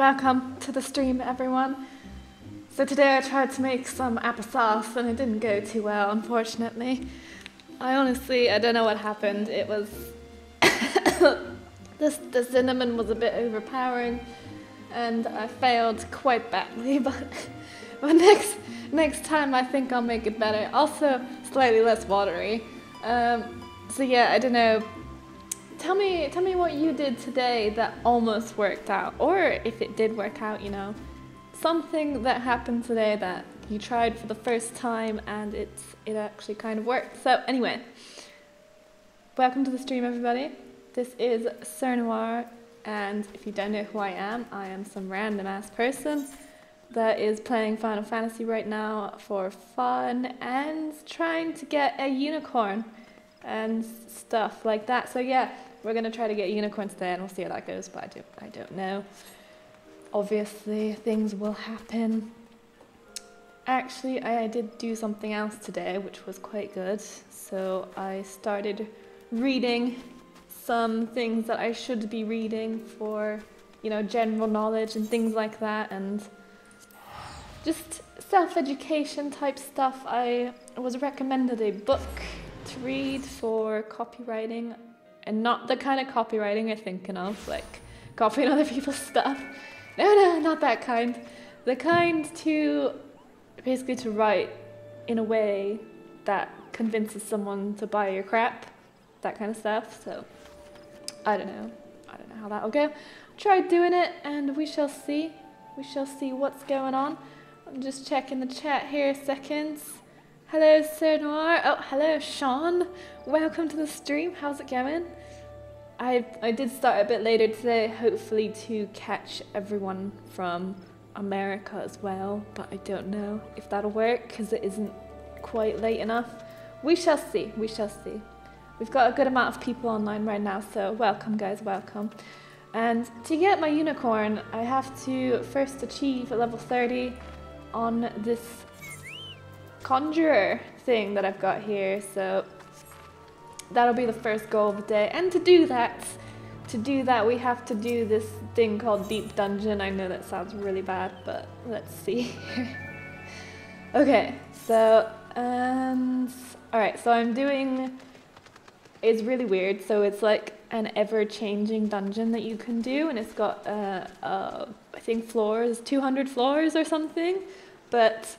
Welcome to the stream, everyone. So today I tried to make some applesauce and it didn't go too well, unfortunately. I don't know what happened. It was... the cinnamon was a bit overpowering and I failed quite badly, but next time I think I'll make it better. Also, slightly less watery. So yeah, I don't know. Tell me what you did today that almost worked out, or if it did work out, you know. Something that happened today that you tried for the first time and it actually kind of worked. So anyway, welcome to the stream, everybody. This is Sir Noir, and if you don't know who I am some random ass person that is playing Final Fantasy right now for fun and trying to get a unicorn and stuff like that. So yeah, we're gonna try to get unicorns today and we'll see how that goes, but I don't know. Obviously things will happen. Actually, I did do something else today which was quite good. So I started reading some things that I should be reading for, you know, general knowledge and things like that, and just self-education type stuff. I was recommended a book to read for copywriting, and not the kind of copywriting you're thinking of, like copying other people's stuff. No, not that kind. The kind to basically to write in a way that convinces someone to buy your crap, that kind of stuff. So I don't know how that'll go. Tried doing it and we shall see what's going on. I'm just checking the chat here a second. Hello, Sir Noir. Oh, hello, Sean. Welcome to the stream. How's it going? I did start a bit later today, hopefully to catch everyone from America as well, but I don't know if that'll work because it isn't quite late enough. We shall see. We've got a good amount of people online right now, so welcome, guys, welcome. And to get my unicorn, I have to first achieve a level 30 on this conjurer thing that I've got here, so that'll be the first goal of the day. And to do that we have to do this thing called Deep Dungeon. I know that sounds really bad, but let's see. Okay, so alright, so I'm doing, it's really weird, so it's like an ever-changing dungeon that you can do, and it's got I think floors, 200 floors or something, but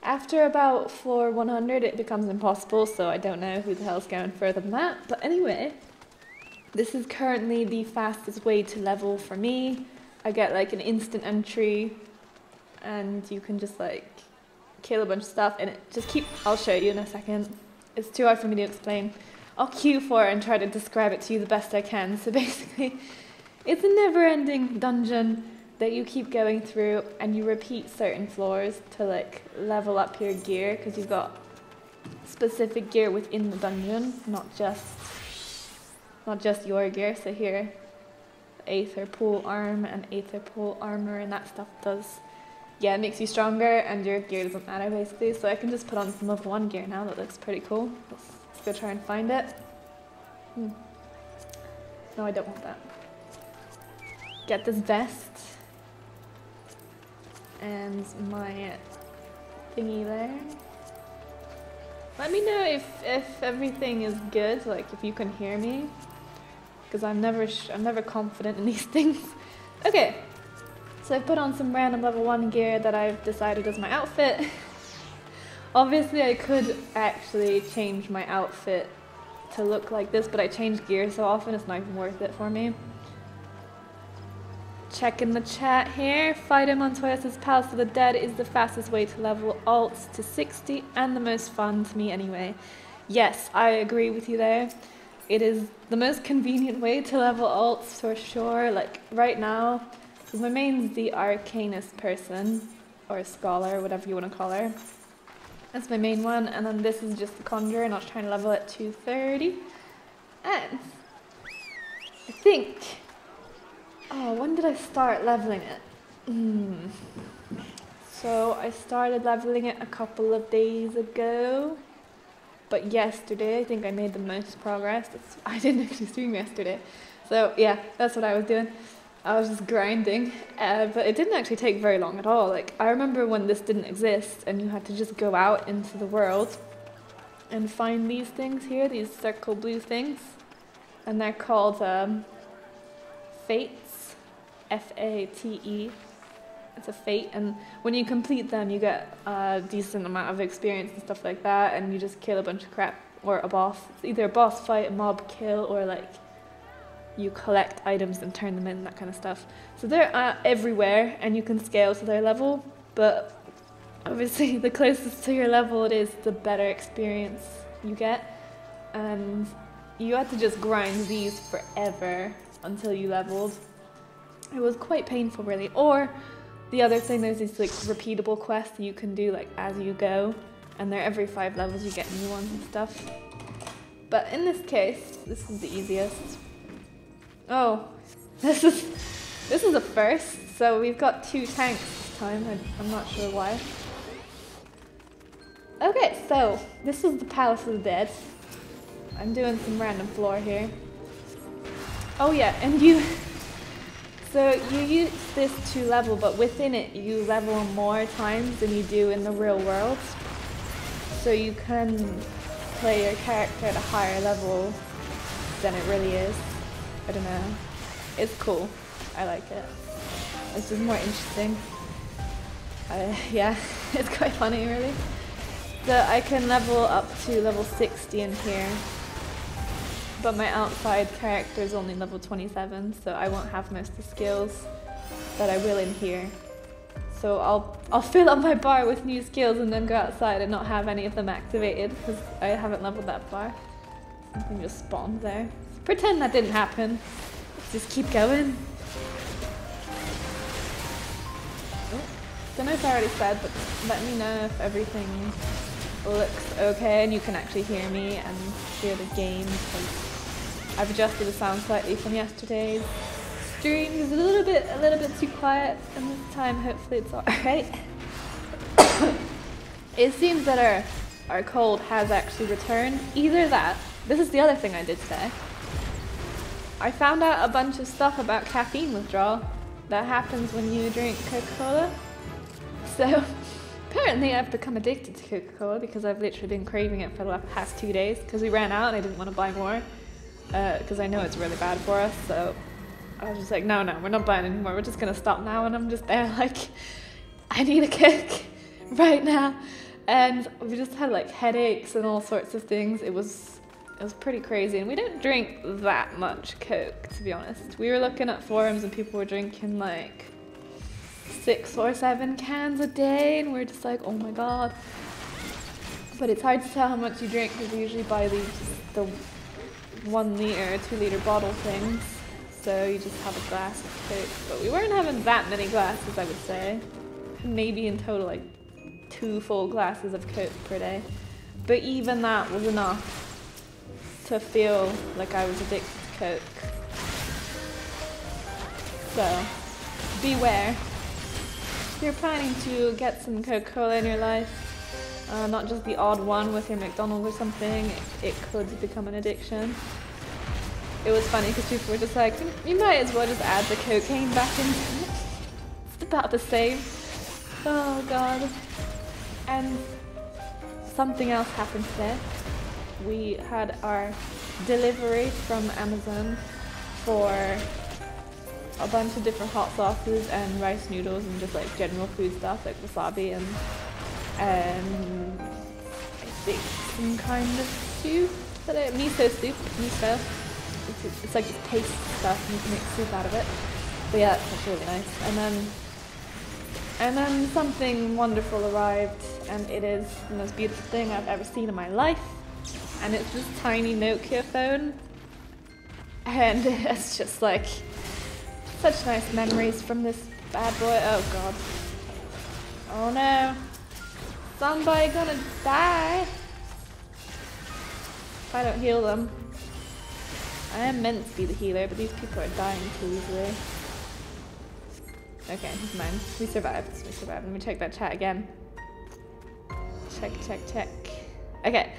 after about floor 100 it becomes impossible, so I don't know who the hell's going further than that. But anyway, this is currently the fastest way to level for me. I get like an instant entry and you can just like kill a bunch of stuff, and it just I'll show you in a second. It's too hard for me to explain. I'll queue for it and try to describe it to you the best I can. So basically, it's a never-ending dungeon that you keep going through, and you repeat certain floors to like level up your gear, because you've got specific gear within the dungeon, not just your gear. So here, Aether Pool Arm and Aether Pool Armor and that stuff it makes you stronger, and your gear doesn't matter basically. So I can just put on some level 1 gear now. That looks pretty cool. Let's go try and find it. No, I don't want that. Get this vest and my thingy there. Let me know if everything is good, like if you can hear me, because I'm never confident in these things. Okay, so I put on some random level 1 gear that I've decided is my outfit. Obviously I could actually change my outfit to look like this, but I change gear so often it's not even worth it for me. Checking the chat here. Fido Montoya says Palace of the Dead is the fastest way to level alts to 60 and the most fun to me anyway. Yes, I agree with you there. It is the most convenient way to level alts for sure. Like right now, because my main's the Arcanist person, or Scholar, whatever you want to call her. That's my main one, and then this is just the Conjurer, and I was trying to level it to 30. And I think... oh, when did I start leveling it? So I started leveling it a couple of days ago. But yesterday, I think I made the most progress. I didn't actually stream yesterday. So yeah, that's what I was doing. I was just grinding, but it didn't actually take very long at all. Like, I remember when this didn't exist and you had to just go out into the world and find these things here, these circle blue things, and they're called fates, F-A-T-E. It's a fate, and when you complete them you get a decent amount of experience and stuff like that, and you just kill a bunch of crap, or a boss. It's either a boss fight, a mob kill, or like you collect items and turn them in, that kind of stuff. So they're everywhere, and you can scale to their level, but obviously the closest to your level it is, the better experience you get. And you had to just grind these forever until you leveled. It was quite painful, really. Or the other thing, there's these like repeatable quests you can do like as you go, and they're every 5 levels, you get new ones and stuff. But in this case, this is the easiest. Oh, this is a first. So we've got 2 tanks this time. I'm not sure why. Okay, so this is the Palace of the Dead. I'm doing some random floor here. Oh yeah, and so you use this to level, but within it you level more times than you do in the real world. So you can play your character at a higher level than it really is. I don't know. It's cool. I like it. It's just more interesting. Yeah, it's quite funny, really. So I can level up to level 60 in here, but my outside character is only level 27, so I won't have most of the skills that I will in here. So I'll fill up my bar with new skills and then go outside and not have any of them activated because I haven't leveled that far. Something just spawned there. Pretend that didn't happen. Let's just keep going. Oh, don't know if I already said, but let me know if everything looks okay and you can actually hear me and hear the game, because I've adjusted the sound slightly from yesterday's stream. It was a little bit too quiet, and this time hopefully it's alright. It seems that our cold has actually returned. Either that, this is the other thing I did today. I found out a bunch of stuff about caffeine withdrawal that happens when you drink Coca-Cola. So apparently I've become addicted to Coca-Cola because I've literally been craving it for the past 2 days because we ran out and I didn't want to buy more because I know it's really bad for us. So I was just like, no, we're not buying anymore. We're just going to stop now. And I'm just there like, I need a Coke right now. And we just had like headaches and all sorts of things. It was pretty crazy. And we don't drink that much Coke, to be honest. We were looking at forums and people were drinking like 6 or 7 cans a day, and we're just like, oh my god. But it's hard to tell how much you drink because we usually buy the 1 liter or 2 liter bottle things, so you just have a glass of Coke. But we weren't having that many glasses, I would say. Maybe in total like 2 full glasses of Coke per day. But even that was enough to feel like I was addicted to Coke. So beware. If you're planning to get some Coca-Cola in your life, not just the odd one with your McDonald's or something, it could become an addiction. It was funny because people were just like, you might as well just add the cocaine back in. It's about the same. Oh god. And something else happened today. We had our delivery from Amazon for a bunch of different hot sauces and rice noodles and just like general food stuff like wasabi and I think some kind of soup, miso soup, miso. It's like this paste stuff and you can make soup out of it. But yeah, that's really nice. And then something wonderful arrived, and it is the most beautiful thing I've ever seen in my life. And it's this tiny Nokia phone, and it's just like such nice memories from this bad boy. Oh god. Oh no. Somebody gonna die if I don't heal them. I am meant to be the healer, but these people are dying too easily. Okay, never mind. We survived. Let me check that chat again. Check. Okay.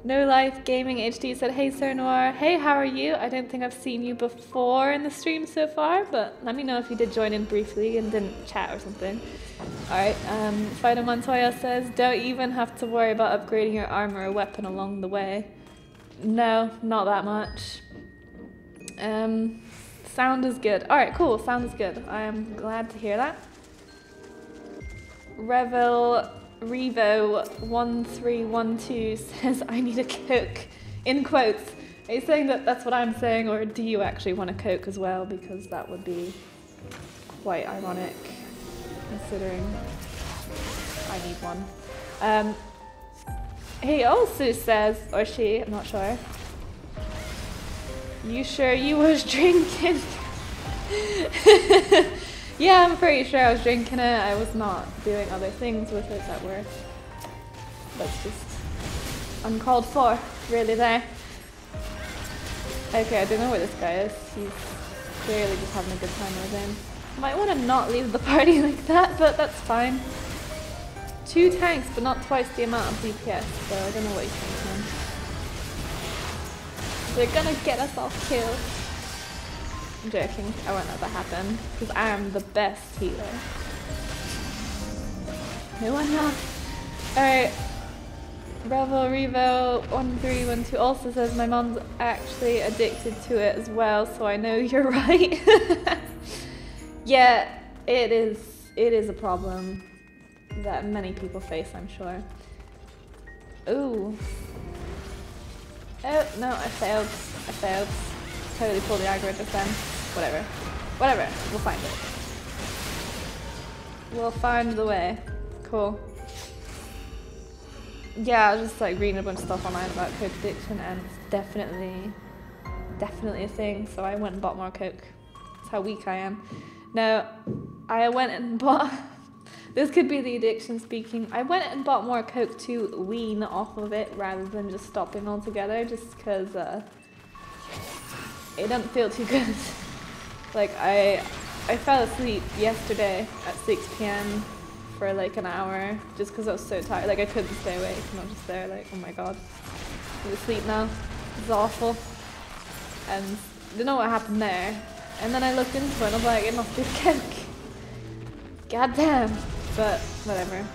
No Life Gaming HD said, hey Sir Noir, hey, how are you? I don't think I've seen you before in the stream so far, but let me know if you did join in briefly and didn't chat or something. Alright, Fido Montoya says, don't even have to worry about upgrading your armor or weapon along the way. No, not that much. Sound is good. Alright, cool, sound is good. I am glad to hear that. Revo1312 says, I need a Coke. In quotes. Are you saying that that's what I'm saying, or do you actually want a Coke as well? Because that would be quite ironic, considering I need one. He also says, or she, I'm not sure. You sure you was drinking? Yeah, I'm pretty sure I was drinking it. I was not doing other things with it that were, that's just uncalled for, really there. Okay, I don't know where this guy is. He's clearly just having a good time with him. Might want to not leave the party like that, but that's fine. 2 tanks, but not twice the amount of DPS, so I don't know what he's thinking. They're gonna get us all killed. I'm joking, I won't let that happen, because I am the best healer. No, I'm not. Alright. Revo1312 also says, my mom's actually addicted to it as well, so I know you're right. Yeah, it is a problem that many people face, I'm sure. Ooh. Oh, no, I failed. Totally pulled the aggro just then. Whatever. We'll find it. We'll find the way. Cool. Yeah, I was just like reading a bunch of stuff online about Coke addiction, and it's definitely a thing, so I went and bought more Coke. That's how weak I am. No, I went and bought... This could be the addiction speaking. I went and bought more Coke to wean off of it rather than just stopping altogether, just because it doesn't feel too good. Like, I fell asleep yesterday at 6 p.m. for like an hour just because I was so tired. Like, I couldn't stay awake, and I was just there like, oh my god, I'm asleep now. It's awful. And I don't know what happened there. And then I looked into it and I was like, it must be Coke. God damn. But whatever.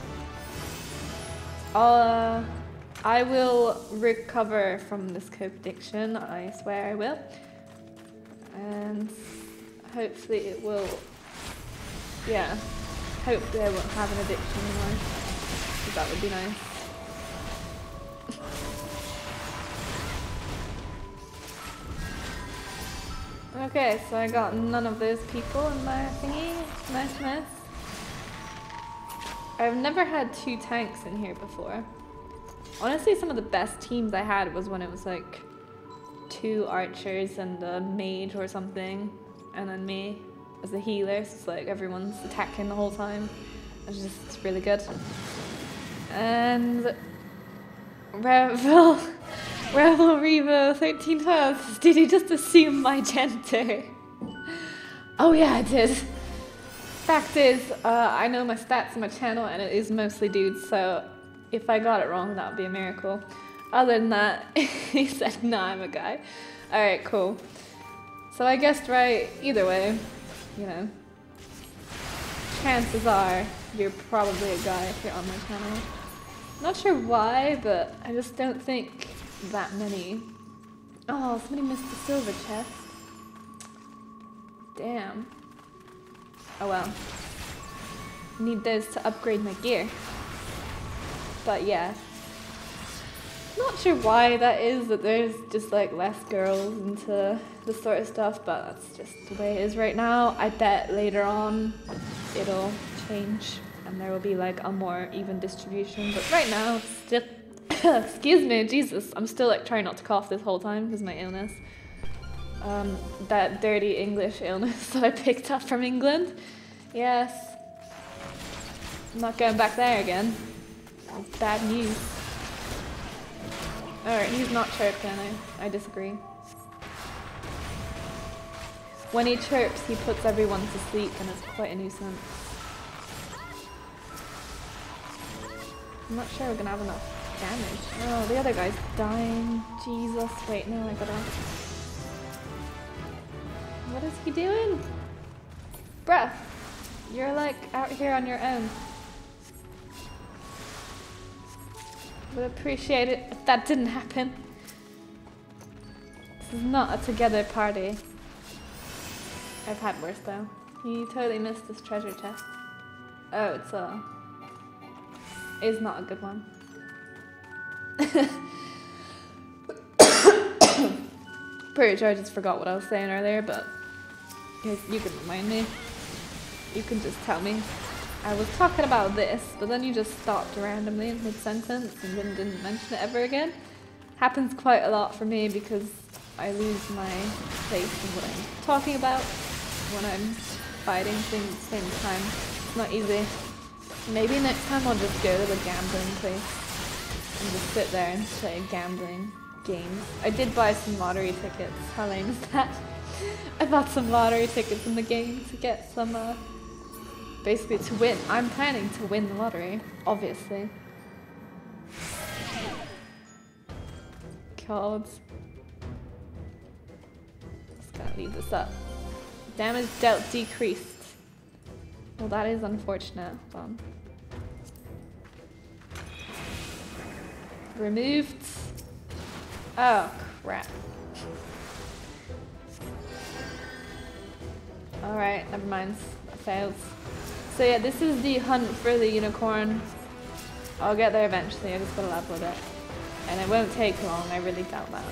I will recover from this Coke addiction. I swear I will. And hopefully it will. Yeah. Hopefully I won't have an addiction anymore. Because that would be nice. Okay, so I got none of those people in my thingy. Nice. I've never had 2 tanks in here before. Honestly, some of the best teams I had was when it was like 2 archers and a mage or something, and then me as a healer, so it's like everyone's attacking the whole time. It's just really good. And Revo Revo 1312, did you just assume my gender? Oh yeah, I did. Fact is, I know my stats on my channel and it is mostly dudes, so if I got it wrong, that would be a miracle. Other than that, he said, nah, I'm a guy. Alright, cool. So I guessed right either way, you know. Chances are you're probably a guy if you're on my channel. Not sure why, but I just don't think that many. Oh, somebody missed the silver chest. Damn. Oh well. Need those to upgrade my gear. But yeah. Not sure why that is, that there's just like less girls into this sort of stuff, but that's just the way it is right now. I bet later on it'll change and there will be like a more even distribution, but right now still excuse me, Jesus, I'm still like trying not to cough this whole time because of my illness. That dirty English illness that I picked up from England. Yes. I'm not going back there again. That's bad news. Alright, he's not chirping, I disagree. When he chirps, he puts everyone to sleep and it's quite a nuisance. I'm not sure we're gonna have enough damage. Oh, the other guy's dying. Jesus. Wait, no, I gotta... What is he doing? Bruh, you're like out here on your own. Would appreciate it if that didn't happen. This is not a together party. I've had worse though. He totally missed this treasure chest. Oh, it's not a good one. Pretty sure I just forgot what I was saying earlier, but you can remind me. You can just tell me. I was talking about this, but then you just stopped randomly in mid-sentence and then didn't mention it ever again. Happens quite a lot for me because I lose my place in what I'm talking about when I'm fighting things at the same time. It's not easy. Maybe next time I'll just go to the gambling place and just sit there and play gambling games. I did buy some lottery tickets. How lame is that? I bought some lottery tickets in the game to get some, basically to win. I'm planning to win the lottery, obviously. God. Just gotta leave this up. Damage dealt decreased. Well, that is unfortunate. Hold on. Removed. Oh, crap. Alright, never mind. I failed. So yeah, this is the hunt for the unicorn. I'll get there eventually, I just gotta level with it. And it won't take long, I really doubt that.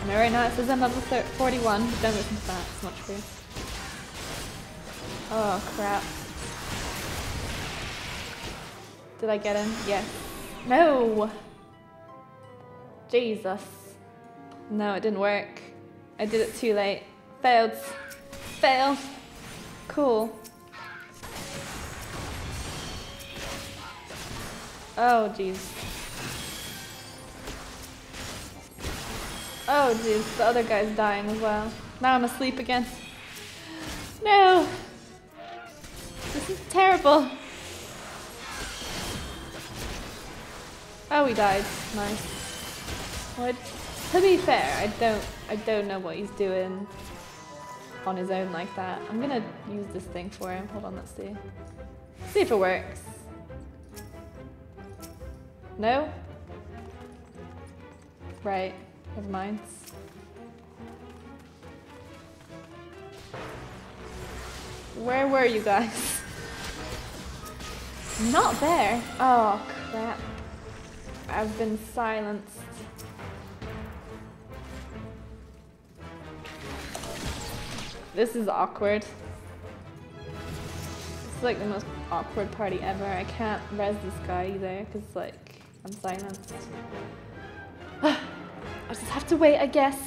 And right now it says I'm level 41, but don't listen to that, it's not true. Oh crap. Did I get him? Yes. No! Jesus. No, it didn't work. I did it too late. Failed. Failed. Cool. Oh jeez. Oh jeez, the other guy's dying as well. Now I'm asleep again. No! This is terrible. Oh, he died. Nice. Well, to be fair, I don't know what he's doing on his own like that. I'm gonna use this thing for him. Hold on, let's see. See if it works. No? Right, never mind. Where were you guys? Not there. Oh, crap. I've been silenced. This is awkward. It's like the most awkward party ever. I can't res this guy either because like I'm silenced. I just have to wait, I guess.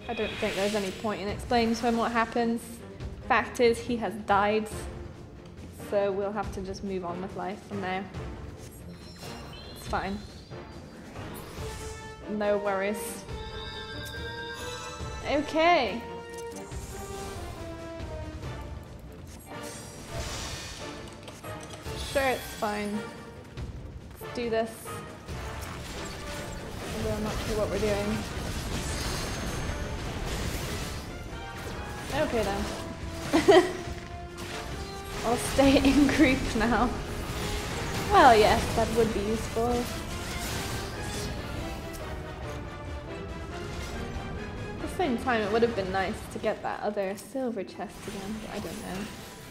I don't think there's any point in explaining to him what happens. Fact is, he has died. So we'll have to just move on with life from now. It's fine. No worries. Okay. Sure, it's fine. Let's do this. Although I'm not sure what we're doing. Okay then. I'll stay in group now. Well, yes, that would be useful. At the same time, it would have been nice to get that other silver chest again, but I don't know.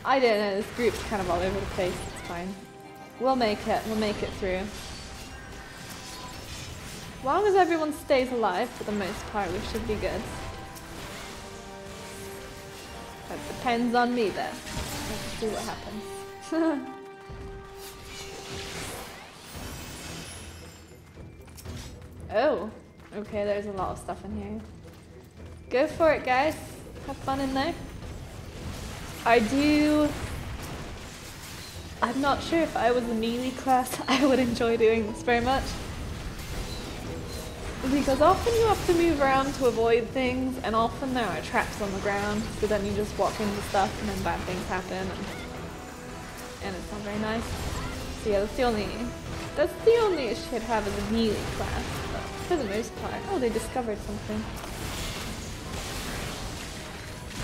I don't know, this group's kind of all over the place, it's fine. We'll make it through. As long as everyone stays alive, for the most part, we should be good. That depends on me then. Let's see what happens. Oh, okay, there's a lot of stuff in here. Go for it, guys. Have fun in there. I'm not sure if I was a melee class, I would enjoy doing this very much. Because often you have to move around to avoid things, and often there are traps on the ground, so then you just walk into stuff and then bad things happen, and it's not very nice. So yeah, that's the only issue I'd have as a melee class, but for the most part. Oh, they discovered something.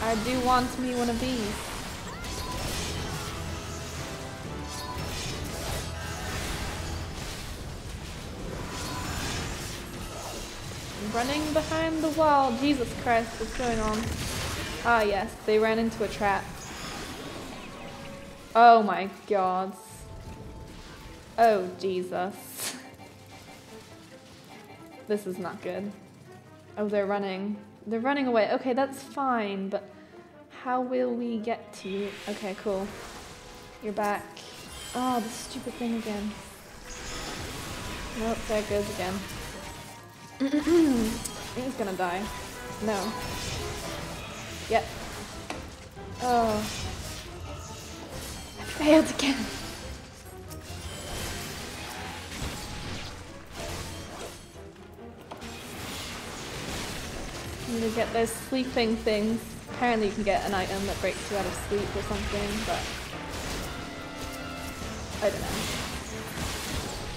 I do want me one of these. Running behind the wall. Jesus Christ, what's going on? Ah yes, they ran into a trap. Oh my god. Oh Jesus. This is not good. Oh, they're running. They're running away. Okay, that's fine, but how will we get to you? Okay, cool. You're back. Oh, the stupid thing again. Nope, there it goes again. He's gonna die. No. Yep. Oh. I failed again. I'm gonna get those sleeping things. Apparently you can get an item that breaks you out of sleep or something, but I don't know.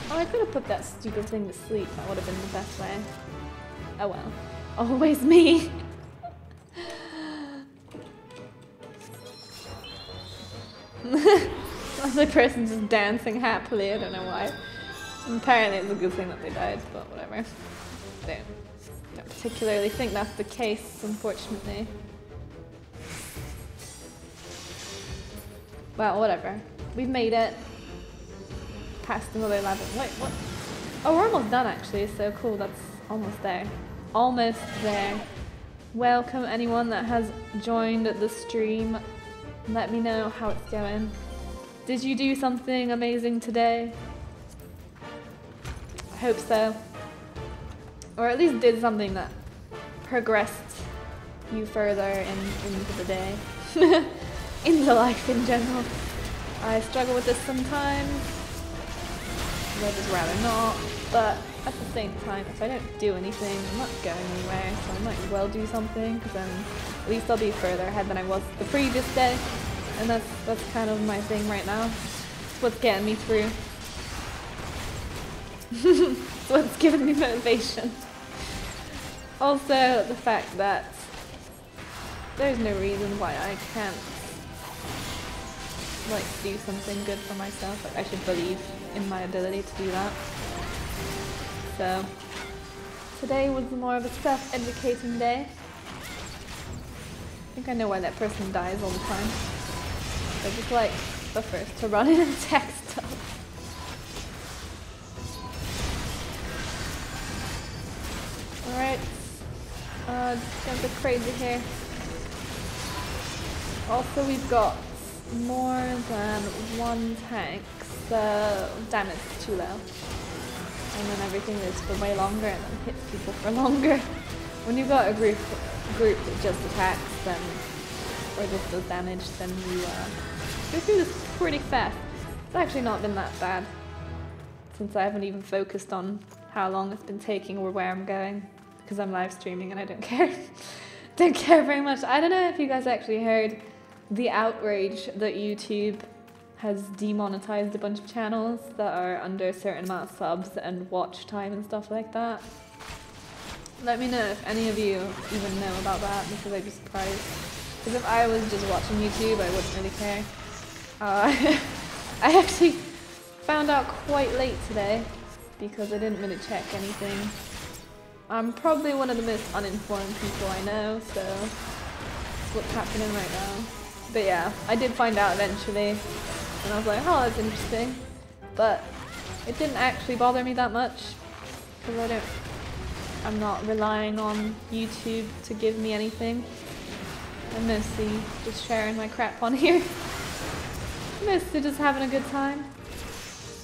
Oh, I could have put that stupid thing to sleep. That would have been the best way. Oh well. Always me. Other person just dancing happily. I don't know why. Apparently it's a good thing that they died, but whatever. I don't particularly think that's the case, unfortunately. Well, whatever. We've made it. Past another level. Wait, what? Oh, we're almost done actually, so cool, that's almost there. Almost there. Welcome anyone that has joined the stream. Let me know how it's going. Did you do something amazing today? I hope so. Or at least did something that progressed you further into the day. Into life in general. I struggle with this sometimes. I'd just rather not, but at the same time, if I don't do anything, I'm not going anywhere, so I might as well do something, because then at least I'll be further ahead than I was the previous day, and that's kind of my thing right now. It's what's getting me through. It's what's giving me motivation. Also, the fact that there's no reason why I can't like do something good for myself. Like, I should believe in my ability to do that. So today was more of a self-educating day. I think I know why that person dies all the time. They're just like the first to run in and attack stuff. Alright. Just gonna go crazy here. Also, we've got more than one tank, so damage is too low. And then everything is for way longer and then hits people for longer. When you've got a group that just attacks, then, or just does damage, then you go through this pretty fast. It's actually not been that bad, since I haven't even focused on how long it's been taking or where I'm going, because I'm live streaming and I don't care. Don't care very much. I don't know if you guys actually heard the outrage that YouTube has demonetized a bunch of channels that are under a certain amount of subs and watch time and stuff like that. Let me know if any of you even know about that, because I'd be surprised. Because if I was just watching YouTube, I wouldn't really care. I actually found out quite late today because I didn't really check anything. I'm probably one of the most uninformed people I know, so that's what's happening right now. But yeah, I did find out eventually, and I was like, oh, that's interesting. But it didn't actually bother me that much, because I'm not relying on YouTube to give me anything. I'm mostly just sharing my crap on here. Mostly just having a good time.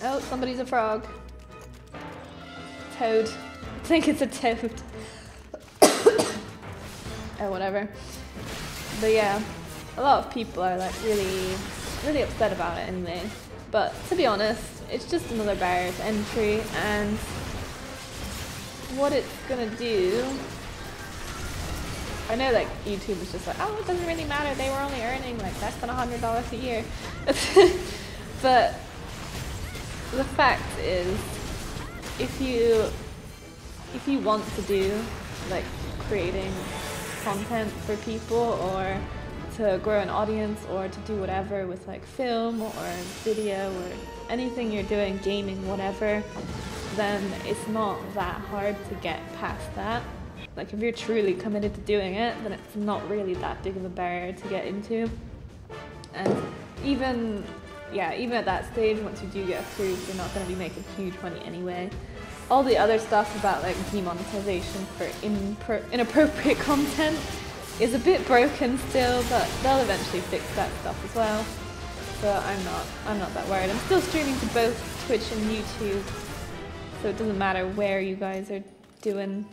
Oh, somebody's a frog. Toad. I think it's a toad. Oh, whatever. But yeah. A lot of people are like really upset about it anyway. But to be honest, it's just another barrier to entry, and what it's gonna do. I know like YouTube is just like, oh, it doesn't really matter, they were only earning like less than $100 a year. But the fact is, if you want to do like creating content for people, or to grow an audience, or to do whatever with like film or video or anything you're doing, gaming, whatever, then it's not that hard to get past that. Like if you're truly committed to doing it, then it's not really that big of a barrier to get into. And even at that stage, once you do get approved, you're not going to be making huge money anyway. All the other stuff about like demonetization for inappropriate content is a bit broken still, but they'll eventually fix that stuff as well. So I'm not that worried. I'm still streaming to both Twitch and YouTube, so it doesn't matter where you guys are doing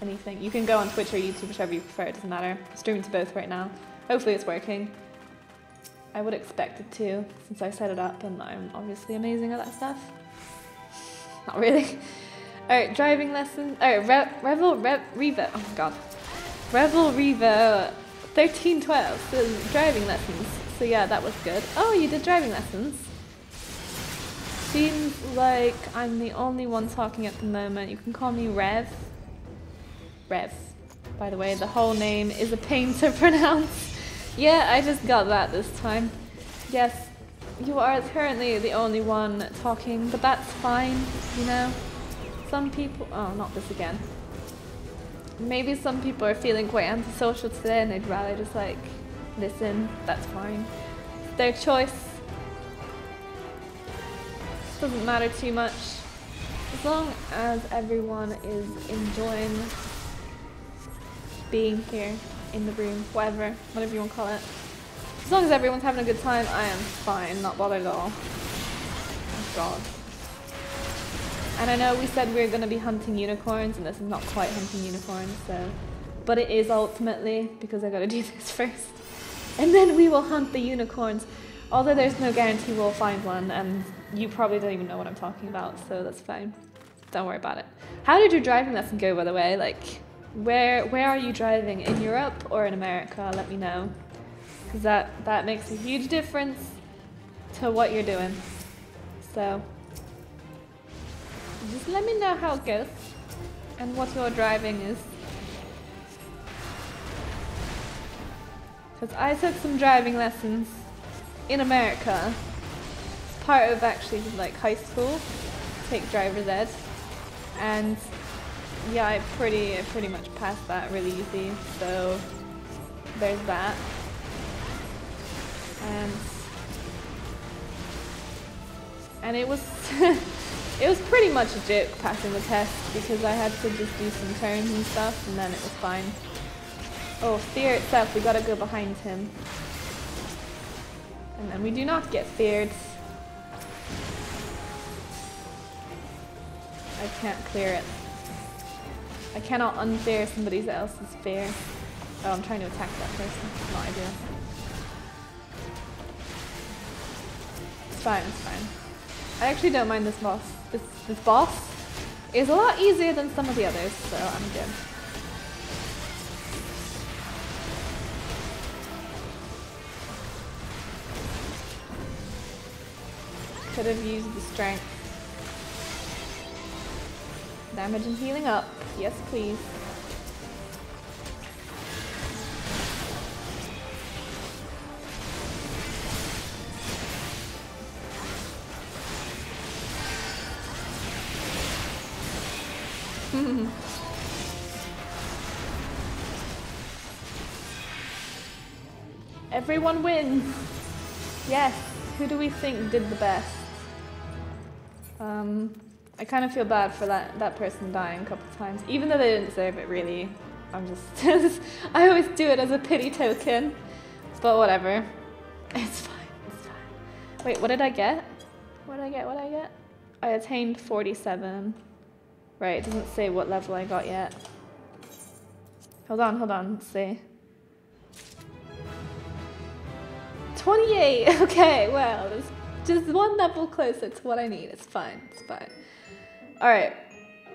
anything. You can go on Twitch or YouTube, whichever you prefer, it doesn't matter. I'm streaming to both right now. Hopefully it's working. I would expect it to, since I set it up and I'm obviously amazing at that stuff. Not really. Alright, driving lesson. Alright, Revel Revo. Oh my god. Revel Revo 1312. So driving lessons. So yeah, that was good. Oh, you did driving lessons. Seems like I'm the only one talking at the moment. You can call me Rev. Rev. By the way, the whole name is a pain to pronounce. Yeah, I just got that this time. Yes, you are currently the only one talking, but that's fine, you know? Some people... Oh, not this again. Maybe some people are feeling quite antisocial today and they'd rather just, like, listen. That's fine. It's their choice. Doesn't matter too much. As long as everyone is enjoying being here in the room, whatever you want to call it. As long as everyone's having a good time, I am fine, not bothered at all. Oh god. And I know we said we were going to be hunting unicorns, and this is not quite hunting unicorns, so... But it is ultimately, because I gotta do this first. And then we will hunt the unicorns. Although there's no guarantee we'll find one, and you probably don't even know what I'm talking about, so that's fine. Don't worry about it. How did your driving lesson go, by the way? Like, where are you driving? In Europe or in America? Let me know. Because that makes a huge difference to what you're doing. So, just let me know how it goes and what your driving is. Because I took some driving lessons in America. It's part of actually like high school, take driver's ed. And yeah, I pretty much passed that really easy, so there's that. And it was it was pretty much a joke passing the test, because I had to just do some turns and stuff, and then it was fine. Oh, fear itself, we gotta go behind him. And then we do not get feared. I can't clear it. I cannot unfear somebody else's fear. Oh, I'm trying to attack that person. Not ideal. It's fine, it's fine. I actually don't mind this boss. This boss is a lot easier than some of the others, so I'm good. Could have used the strength. Damage and healing up. Yes, please. Everyone wins. Yes. Who do we think did the best? I kind of feel bad for that person dying a couple of times, even though they didn't deserve it really. I'm just, I always do it as a pity token, but whatever. It's fine, it's fine. Wait, what did I get? What did I get? I attained 47. Right, it doesn't say what level I got yet. Hold on, let's see. 28, okay, well, it's just one level closer to what I need. It's fine, it's fine. Alright,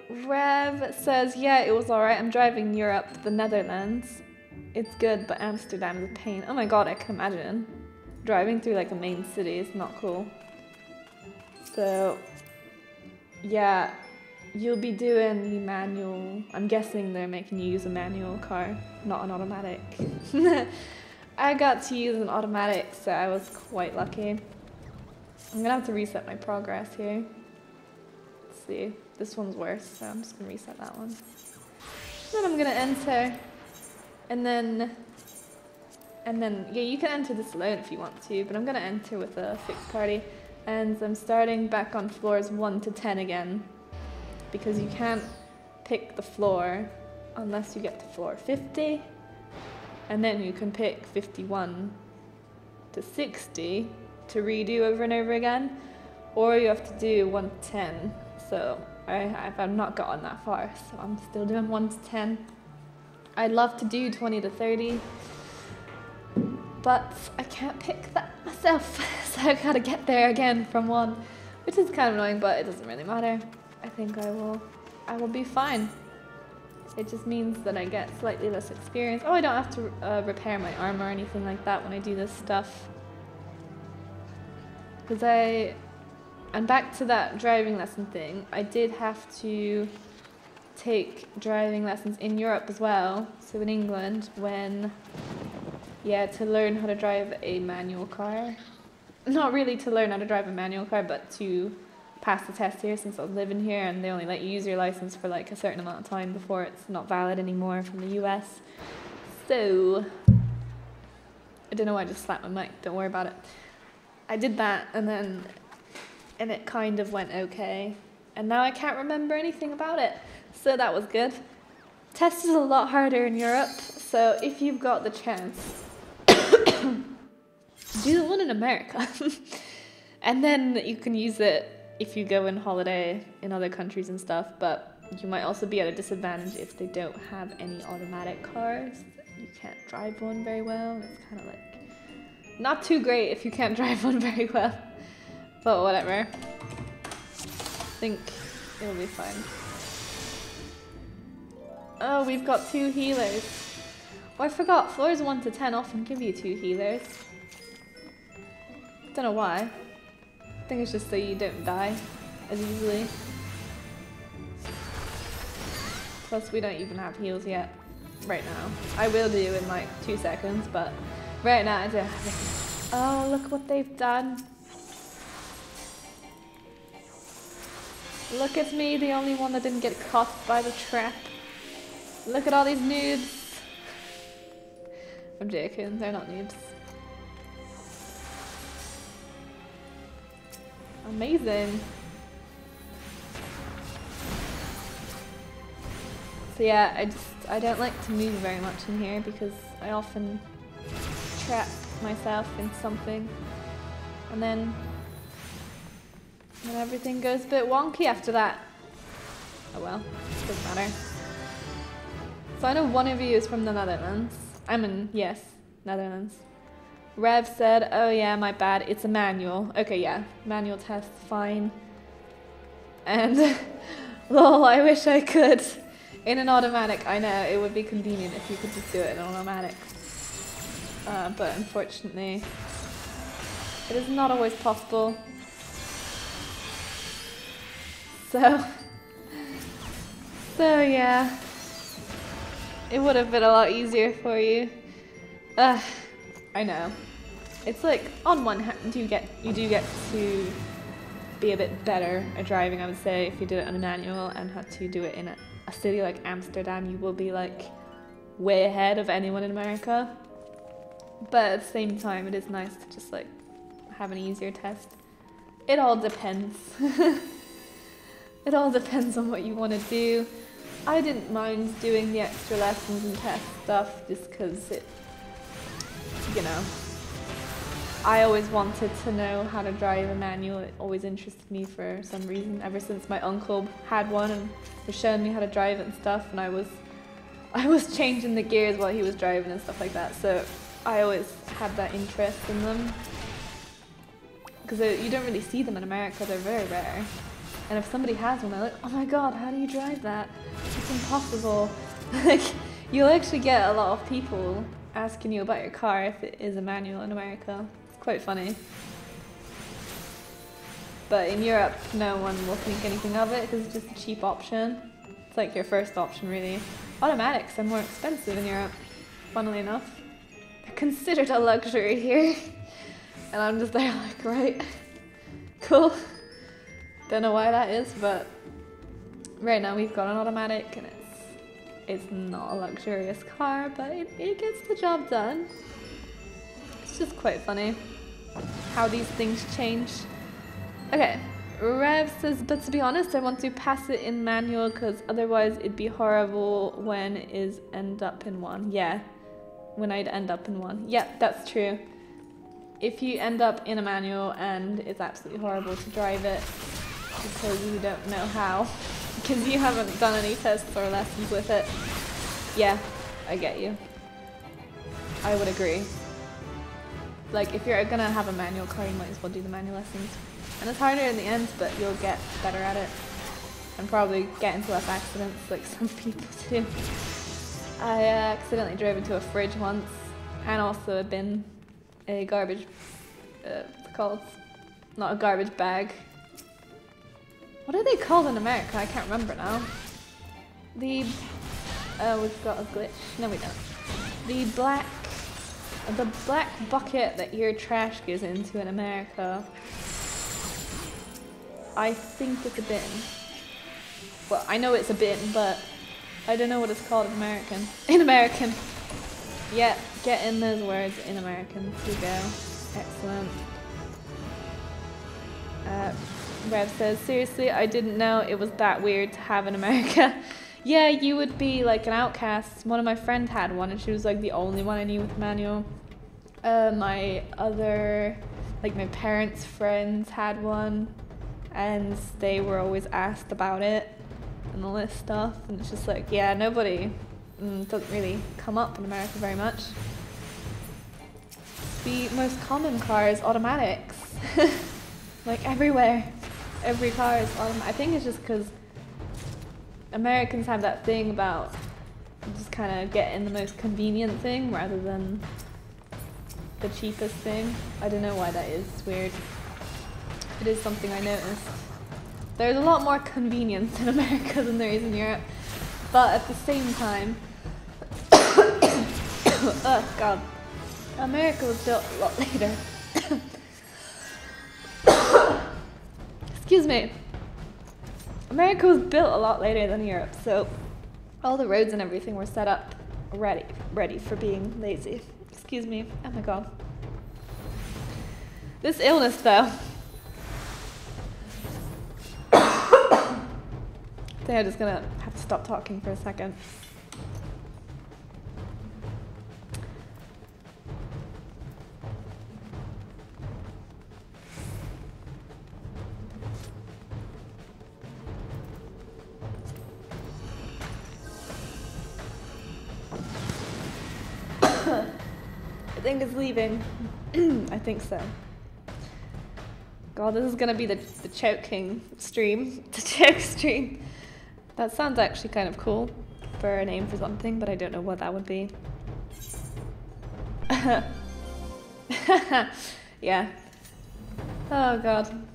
Rev says, yeah, it was alright. I'm driving Europe, the Netherlands. It's good, but Amsterdam is a pain. Oh my god, I can imagine. Driving through like a main city is not cool. So, yeah, you'll be doing the manual. I'm guessing they're making you use a manual car, not an automatic. I got to use an automatic, so I was quite lucky. I'm gonna have to reset my progress here. Let's see. This one's worse, so I'm just gonna reset that one. Then I'm gonna enter, and then, yeah, you can enter this alone if you want to, but I'm gonna enter with a fixed party, and I'm starting back on floors 1 to 10 again, because you can't pick the floor unless you get to floor 50, and then you can pick 51 to 60 to redo over and over again, or you have to do 1 to 10, so I've not gotten that far, so I'm still doing 1 to 10. I'd love to do 20 to 30, but I can't pick that myself, so I've got to get there again from 1, which is kind of annoying, but it doesn't really matter. I think I will be fine. It just means that I get slightly less experience. Oh, I don't have to repair my armor or anything like that when I do this stuff. Because and back to that driving lesson thing, I did have to take driving lessons in Europe as well, so in England, to learn how to drive a manual car. Not really to learn how to drive a manual car, but to pass the test here, since I was living here and they only let you use your license for like a certain amount of time before it's not valid anymore from the US. So, I don't know why I just slapped my mic, don't worry about it. I did that and it kind of went okay, and now I can't remember anything about it, so that was good. Test is a lot harder in Europe, so if you've got the chance, do the one in America, and then you can use it if you go on holiday in other countries and stuff, but you might also be at a disadvantage if they don't have any automatic cars. You can't drive one very well, it's kind of like not too great if you can't drive one very well. But whatever. I think it'll be fine. Oh, we've got 2 healers. Oh, I forgot. Floors 1 to 10 often give you 2 healers. Don't know why. I think it's just so you don't die as easily. Plus, we don't even have heals yet. Right now. I will do in like 2 seconds, but right now I don't have it. Oh, look what they've done. Look at me, the only one that didn't get caught by the trap. Look at all these noobs. I'm joking, they're not noobs. Amazing. So yeah, I don't like to move very much in here because I often trap myself in something, and then everything goes a bit wonky after that. Oh well, doesn't matter. So I know one of you is from the Netherlands. Yes, Netherlands. Rev said, oh yeah, my bad, it's a manual. Okay, yeah, manual test, fine. And, lol, I wish I could. In an automatic, I know, it would be convenient if you could just do it in an automatic. But unfortunately, it is not always possible. So yeah, it would have been a lot easier for you. I know. It's like, on one hand, you do get to be a bit better at driving, I would say, if you did it on a manual and had to do it in a city like Amsterdam. You will be like way ahead of anyone in America. But at the same time, it is nice to just like have an easier test. It all depends. It all depends on what you want to do. I didn't mind doing the extra lessons and test stuff just because it, you know, I always wanted to know how to drive a manual. It always interested me for some reason, ever since my uncle had one and was showing me how to drive it and stuff, and I was changing the gears while he was driving and stuff like that, so I always had that interest in them. Because you don't really see them in America, they're very rare. And if somebody has one, they're like, oh my god, how do you drive that? It's impossible. Like, you'll actually get a lot of people asking you about your car if it is a manual in America. It's quite funny. But in Europe, no one will think anything of it because it's just a cheap option. It's like your first option, really. Automatics are more expensive in Europe, funnily enough. They're considered a luxury here. And I'm just there like, right, cool. Don't know why that is, but right now we've got an automatic and it's not a luxurious car, but it gets the job done. It's just quite funny how these things change. Okay, Rev says, but to be honest, I want to pass it in manual because otherwise it'd be horrible when is end up in one. Yeah, when I'd end up in one. Yeah, that's true. If you end up in a manual and it's absolutely horrible to drive it because you don't know how, because you haven't done any tests or lessons with it, yeah, I get you. I would agree. Like, if you're gonna have a manual car, you might as well do the manual lessons. And it's harder in the end, but you'll get better at it. And probably get into less accidents like some people do. I accidentally drove into a fridge once, and also a bin, a garbage, what's it called? Not a garbage bag. What are they called in America? I can't remember now. We've got a glitch. No, we don't. The black bucket that your trash goes into in America. I think it's a bin. Well, I know it's a bin, but I don't know what it's called in American. In American. Yeah, get in those words in American. Here we go. Excellent. Rev says, seriously, I didn't know it was that weird to have in America. Yeah, you would be like an outcast. One of my friends had one and she was like the only one I knew with a manual. My parents' friends had one and they were always asked about it and all this stuff, and it's just like, yeah, nobody doesn't really come up in America very much. The most common car is automatics. Like everywhere. Every car is automatic. I think it's just because Americans have that thing about just kind of getting the most convenient thing rather than the cheapest thing. I don't know why that is. It's weird. It is something I noticed. There's a lot more convenience in America than there is in Europe, but at the same time, oh god, America was built a lot later. Excuse me. America was built a lot later than Europe, so all the roads and everything were set up ready for being lazy. Excuse me. Oh my god. This illness, though. I think I'm just gonna have to stop talking for a second. I think it's leaving. I think so. God, this is gonna be the choking stream. The choke stream. That sounds actually kind of cool for a name for something, but I don't know what that would be. Yeah. Oh god.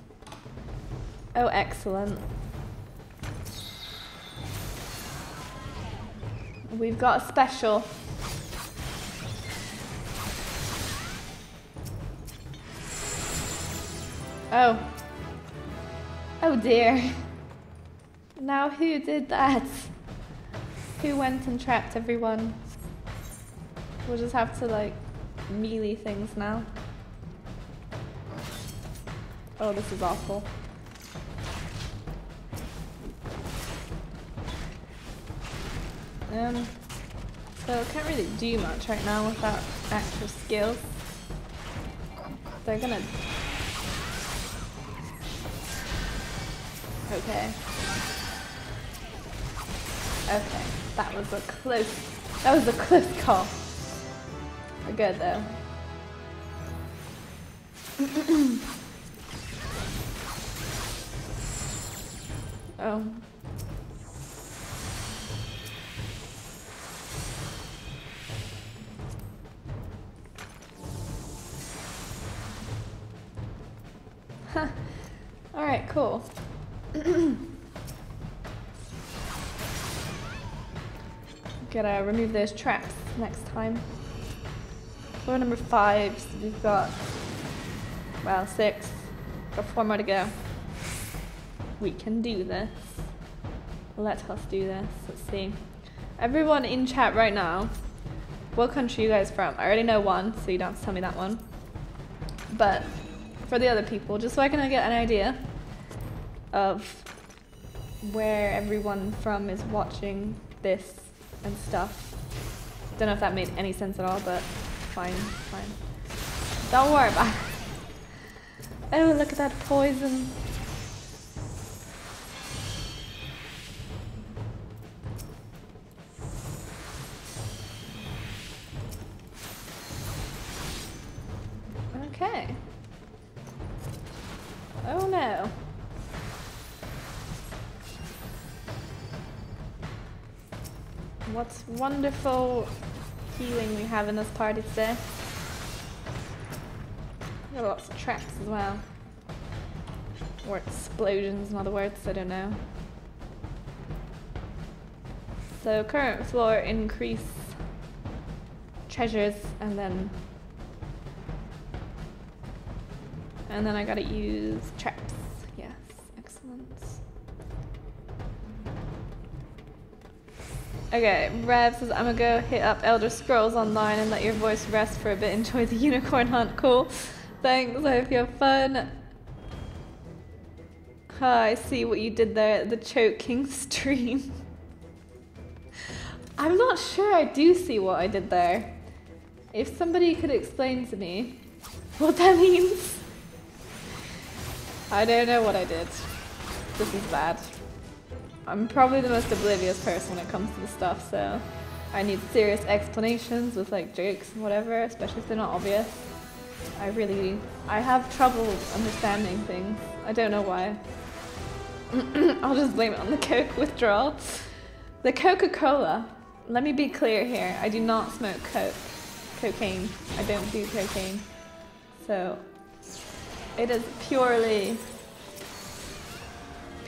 Oh, excellent. We've got a special. Oh. Oh dear. Now who did that? Who went and trapped everyone? We'll just have to like melee things now. Oh, this is awful. So I can't really do much right now without actual skills. They're gonna... Okay. Okay, that was a close call. We're good though. Oh. Huh. Alright, cool. Gotta remove those traps next time. Floor number 5, so we've got, well, 6. Got 4 more to go. We can do this. Let us do this. Let's see. Everyone in chat right now, what country are you guys from? I already know one, so you don't have to tell me that one. But for the other people, just so I can get an idea of where everyone from is watching this and stuff. Don't know if that made any sense at all, but fine, fine. Don't worry about it. Oh, look at that poison. Okay. Oh no. What wonderful healing we have in this party today. Got lots of traps as well. Or explosions, in other words, I don't know. So current floor increase treasures and then I gotta use traps. Yes, excellent. Okay, Rev says, I'm gonna go hit up Elder Scrolls Online and let your voice rest for a bit. Enjoy the unicorn hunt. Cool. Thanks, I hope you have fun. I see what you did there, the choking stream. I'm not sure I do see what I did there. If somebody could explain to me what that means. I don't know what I did. This is bad. I'm probably the most oblivious person when it comes to this stuff, so I need serious explanations with like jokes and whatever, especially if they're not obvious. I have trouble understanding things. I don't know why. I'll just blame it on the Coke withdrawal. The Coca-Cola. Let me be clear here. I do not smoke cocaine. I don't do cocaine. So it is purely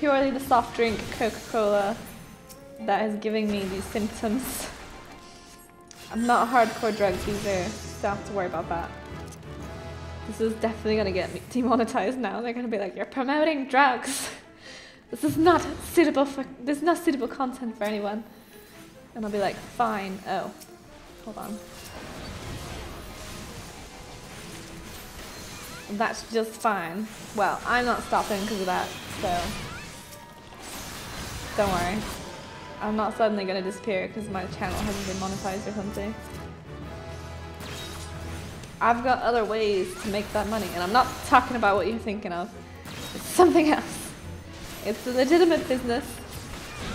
the soft drink Coca-Cola that is giving me these symptoms. I'm not a hardcore drug user, so I don't have to worry about that. This is definitely gonna get me demonetized now. They're gonna be like, you're promoting drugs. This is not suitable content for anyone. And I'll be like, fine. Oh, hold on. That's just fine. Well, I'm not stopping because of that, so don't worry. I'm not suddenly gonna disappear because my channel hasn't been monetized or something. I've got other ways to make that money, and I'm not talking about what you're thinking of. It's something else. It's a legitimate business.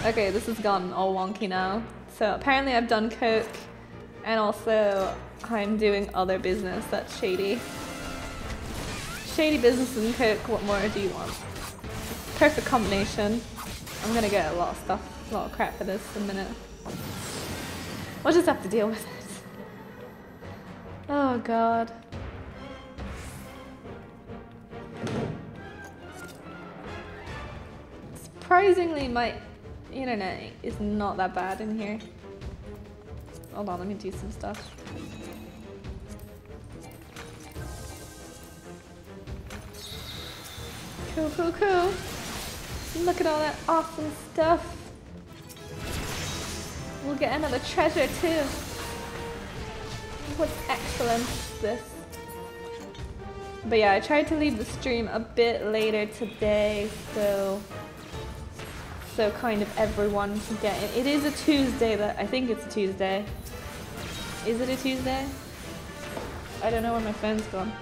Okay, this has gone all wonky now. So apparently I've done coke, and also I'm doing other business that's shady. Shady business and coke, what more do you want? Perfect combination. I'm gonna get a lot of stuff, a lot of crap for this in a minute. We'll just have to deal with it. Oh god. Surprisingly, my internet is not that bad in here. Hold on, let me do some stuff. Cool, cool, cool. Look at all that awesome stuff. We'll get another treasure too. What's excellent is this. But yeah, I tried to leave the stream a bit later today, so kind of everyone can get it. It is a Tuesday, I think it's a Tuesday. Is it a Tuesday? I don't know where my phone's gone.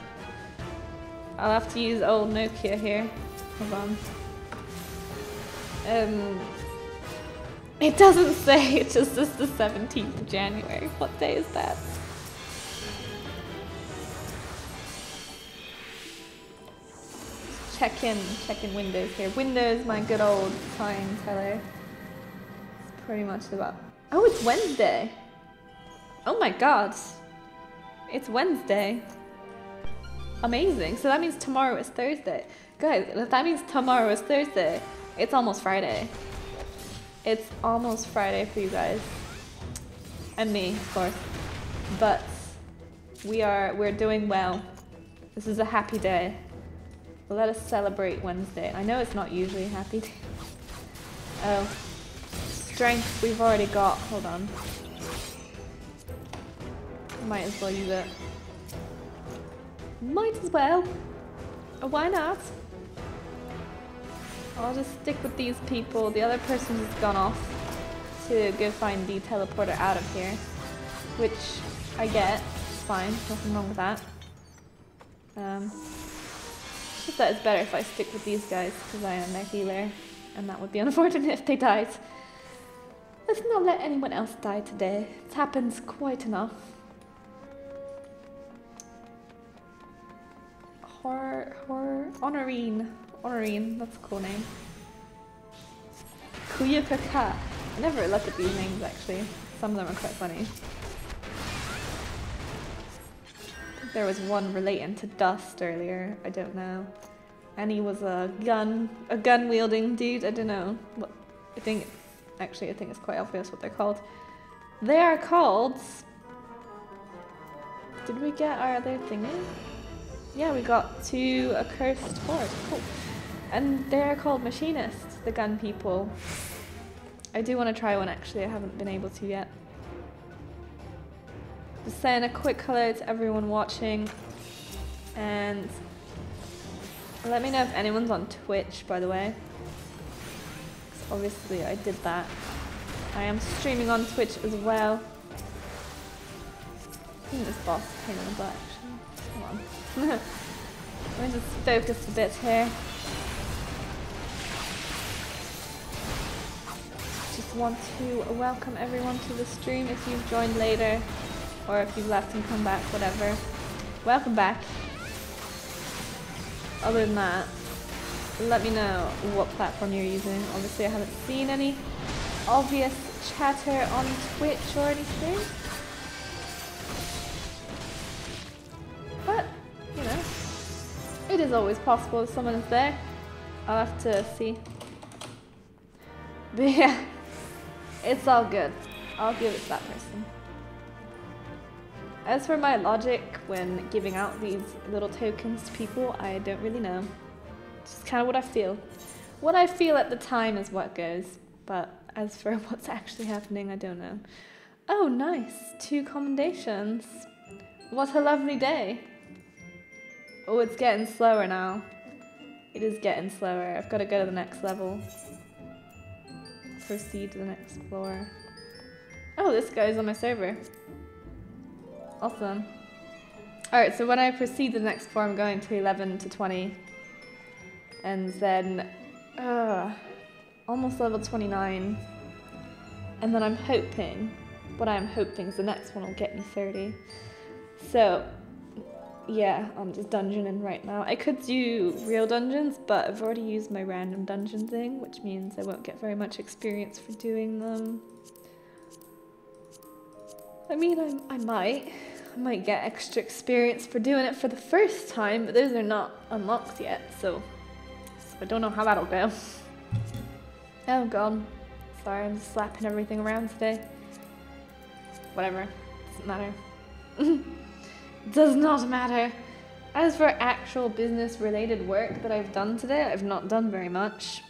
I'll have to use old Nokia here. Hold on. It doesn't say, it just says the 17th of January. What day is that? check in Windows here. Windows, my good old time teller. It's pretty much about. Oh, it's Wednesday. Oh my god. It's Wednesday. Amazing. So that means tomorrow is Thursday. Guys, if that means tomorrow is Thursday, it's almost Friday. It's almost Friday for you guys. And me, of course. But we're doing well. This is a happy day. Let us celebrate Wednesday. I know it's not usually a happy day. Oh. Strength we've already got. Hold on. Might as well use it. Might as well. Why not? I'll just stick with these people. The other person has gone off to go find the teleporter out of here. Which I get. It's fine. Nothing wrong with that. Just that it's better if I stick with these guys because I am their healer. And that would be unfortunate if they died. Let's not let anyone else die today. It happens quite enough. Honorine, that's a cool name. Kuyukaka. I never looked at these names actually. Some of them are quite funny. I think there was one relating to Dust earlier. I don't know. And he was a gun wielding dude. I don't know. What I think it's quite obvious what they're called. They are called. Did we get our other thingy? Yeah, we got to a cursed horde. Cool. And they're called machinists, the gun people. I do want to try one actually, I haven't been able to yet. Just saying a quick hello to everyone watching. And let me know if anyone's on Twitch, by the way. 'Cause obviously I did that. I am streaming on Twitch as well. I think this boss is a pain in the butt actually. Come on. Let me just focus a bit here. Just want to welcome everyone to the stream if you've joined later or if you've left and come back, whatever. Welcome back. Other than that, let me know what platform you're using. Obviously I haven't seen any obvious chatter on Twitch or anything. But, you know, it is always possible if someone is there. I'll have to see. But yeah, it's all good. I'll give it to that person. As for my logic when giving out these little tokens to people, I don't really know. It's just kind of what I feel. What I feel at the time is what goes. But as for what's actually happening, I don't know. Oh, nice. 2 commendations. What a lovely day. Oh, it's getting slower now. It is getting slower. I've got to go to the next level. Proceed to the next floor. Oh, this guy's on my server. Awesome. Alright, so when I proceed to the next floor, I'm going to 11 to 20. And then... almost level 29. And then I'm hoping... What I'm hoping is the next one will get me 30. So... yeah, I'm just dungeoning right now. I could do real dungeons, but I've already used my random dungeon thing, which means I won't get very much experience for doing them. I mean, I might get extra experience for doing it for the first time, but those are not unlocked yet, so I don't know how that'll go. Oh god, sorry, I'm just slapping everything around today. Whatever, doesn't matter. Does not matter. As for actual business related work that I've done today, I've not done very much.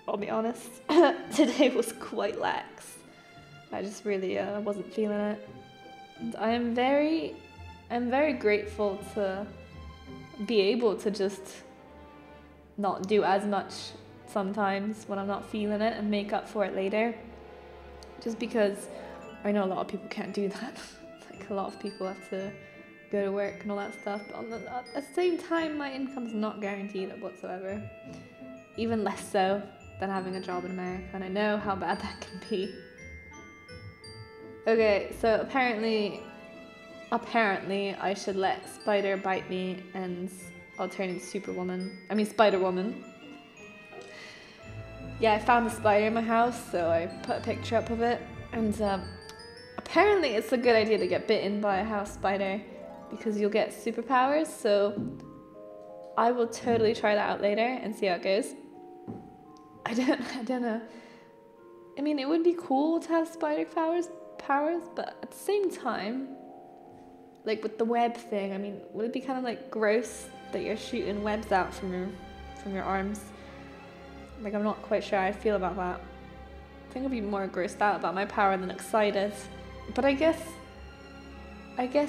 I'll be honest. Today was quite lax. I just really wasn't feeling it. And I'm very grateful to be able to just not do as much sometimes when I'm not feeling it and make up for it later. Just because I know a lot of people can't do that. Like a lot of people have to go to work and all that stuff, but at the same time my income's not guaranteed whatsoever, even less so than having a job in America, and I know how bad that can be. Okay, so apparently I should let Spider bite me and I'll turn into Superwoman. I mean Spider-Woman. Yeah, I found a spider in my house, so I put a picture up of it. And apparently it's a good idea to get bitten by a house spider because you'll get superpowers, so I will totally try that out later and see how it goes. I don't know. I mean, it would be cool to have spider powers, but at the same time, like with the web thing, I mean, would it be kind of like gross that you're shooting webs out from your arms? Like, I'm not quite sure how I feel about that. I think I'd be more grossed out about my power than excited. But I guess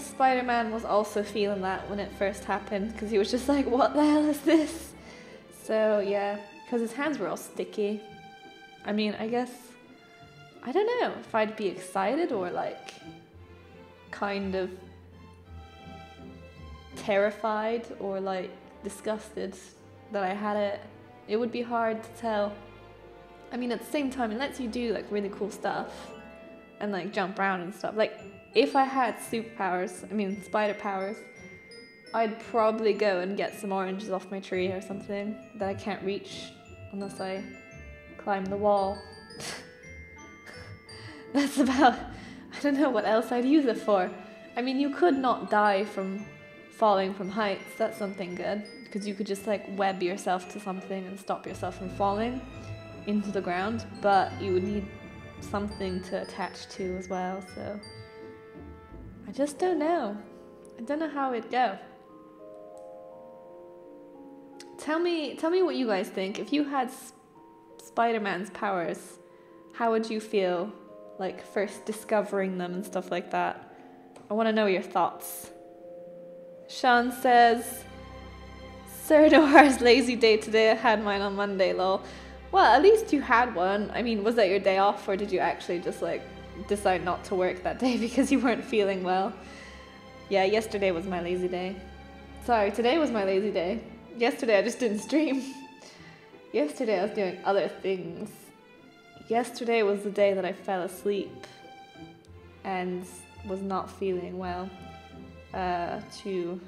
Spider-Man was also feeling that when it first happened, because he was just like, what the hell is this? So yeah, because his hands were all sticky. I mean, I guess, I don't know if I'd be excited or like kind of terrified or like disgusted that I had it. It would be hard to tell. I mean, at the same time, it lets you do like really cool stuff and like jump around and stuff. Like, if I had superpowers, I mean spider powers, I'd probably go and get some oranges off my tree or something that I can't reach unless I climb the wall. That's about, I don't know what else I'd use it for. I mean, you could not die from falling from heights. That's something good, because you could just like web yourself to something and stop yourself from falling into the ground, but you would need something to attach to as well, so I just don't know. I don't know how it'd go. Tell me what you guys think. If you had Spider-Man's powers, how would you feel like first discovering them and stuff like that? I want to know your thoughts. Sean says, Sir Noir's lazy day today. I had mine on Monday, lol. Well, at least you had one. I mean, was that your day off, or did you actually just like decide not to work that day because you weren't feeling well? Yeah, yesterday was my lazy day. Sorry, today was my lazy day. Yesterday I just didn't stream. Yesterday I was doing other things. Yesterday was the day that I fell asleep and was not feeling well to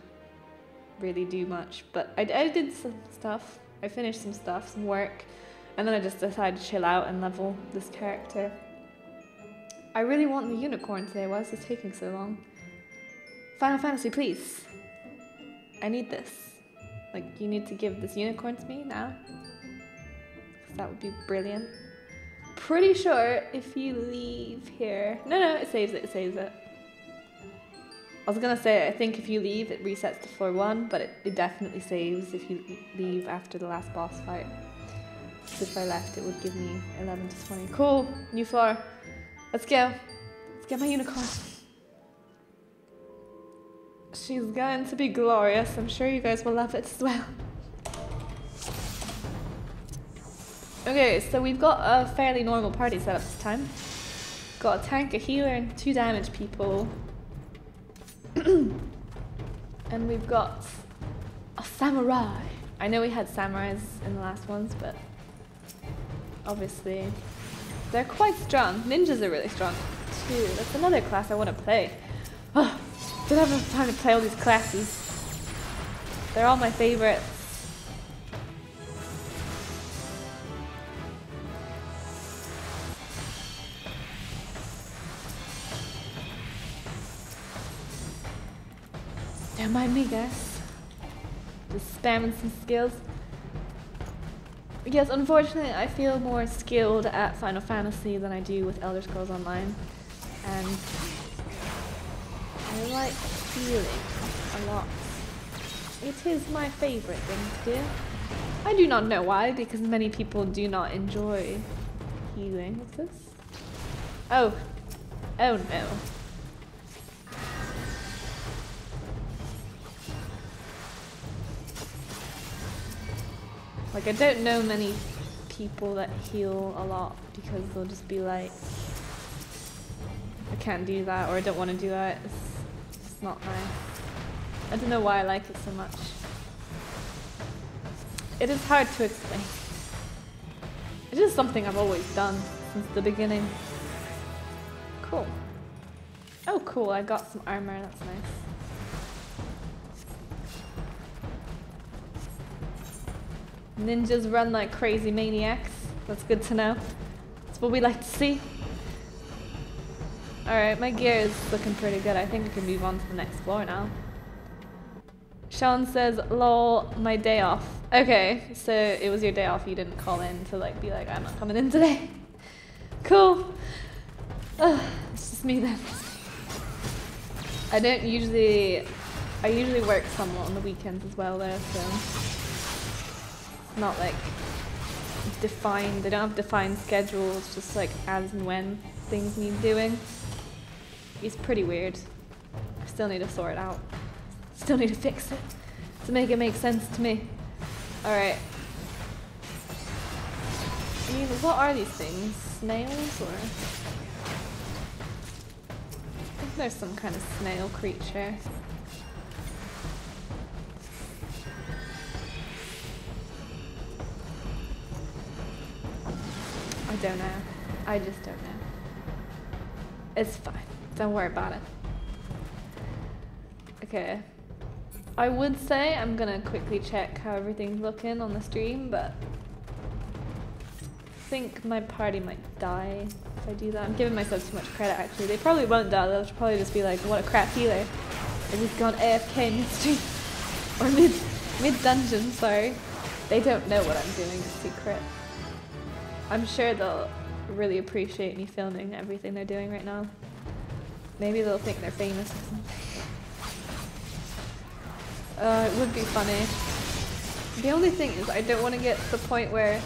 really do much. But I did some stuff. I finished some stuff, some work, and then I just decided to chill out and level this character. I really want the unicorn today. Why is this taking so long? Final Fantasy, please. I need this. Like, you need to give this unicorn to me now. That would be brilliant. Pretty sure if you leave here... No, it saves it, I was gonna say, I think if you leave, it resets to floor 1, but it definitely saves if you leave after the last boss fight. So if I left, it would give me 11 to 20. Cool, new floor. Let's go. Let's get my unicorn. She's going to be glorious. I'm sure you guys will love it as well. Okay, so we've got a fairly normal party setup this time. Got a tank, a healer, and 2 damage people. And we've got a samurai. I know we had samurais in the last ones, but obviously they're quite strong. Ninjas are really strong too. That's another class I want to play. Oh, don't have enough time to play all these classes. They're all my favorites. Don't mind me, guys. Just spamming some skills. Yes, unfortunately, I feel more skilled at Final Fantasy than I do with Elder Scrolls Online. And I like healing a lot. It is my favorite thing to do. I do not know why, because many people do not enjoy healing. What's this? Oh. Oh no. Like, I don't know many people that heal a lot because they'll just be like, I can't do that, or I don't want to do that. It's not nice. I don't know why I like it so much. It is hard to explain. It is something I've always done since the beginning. Cool. Oh cool, I got some armor, that's nice. Ninjas run like crazy maniacs. That's good to know. That's what we like to see. Alright, my gear is looking pretty good. I think we can move on to the next floor now. Sean says, lol, my day off. Okay, so it was your day off. You didn't call in to like be like, I'm not coming in today. Cool. It's just me then. I usually work somewhat on the weekends as well though, so it's not like defined. They don't have defined schedules, just like as and when things need doing. It's pretty weird. I still need to sort it out. Still need to fix it to make it make sense to me. Alright. I mean, what are these things? Snails or? I think there's some kind of snail creature. I don't know. I just don't know. It's fine. Don't worry about it. Okay. I would say I'm gonna quickly check how everything's looking on the stream, but I think my party might die if I do that. I'm giving myself too much credit actually. They probably won't die, they'll probably just be like, what a crap healer. And he's gone AFK mid-stream. Or mid-dungeon, sorry. They don't know what I'm doing, it's secret. I'm sure they'll really appreciate me filming everything they're doing right now. Maybe they'll think they're famous or something. It would be funny. The only thing is I don't want to get to the point where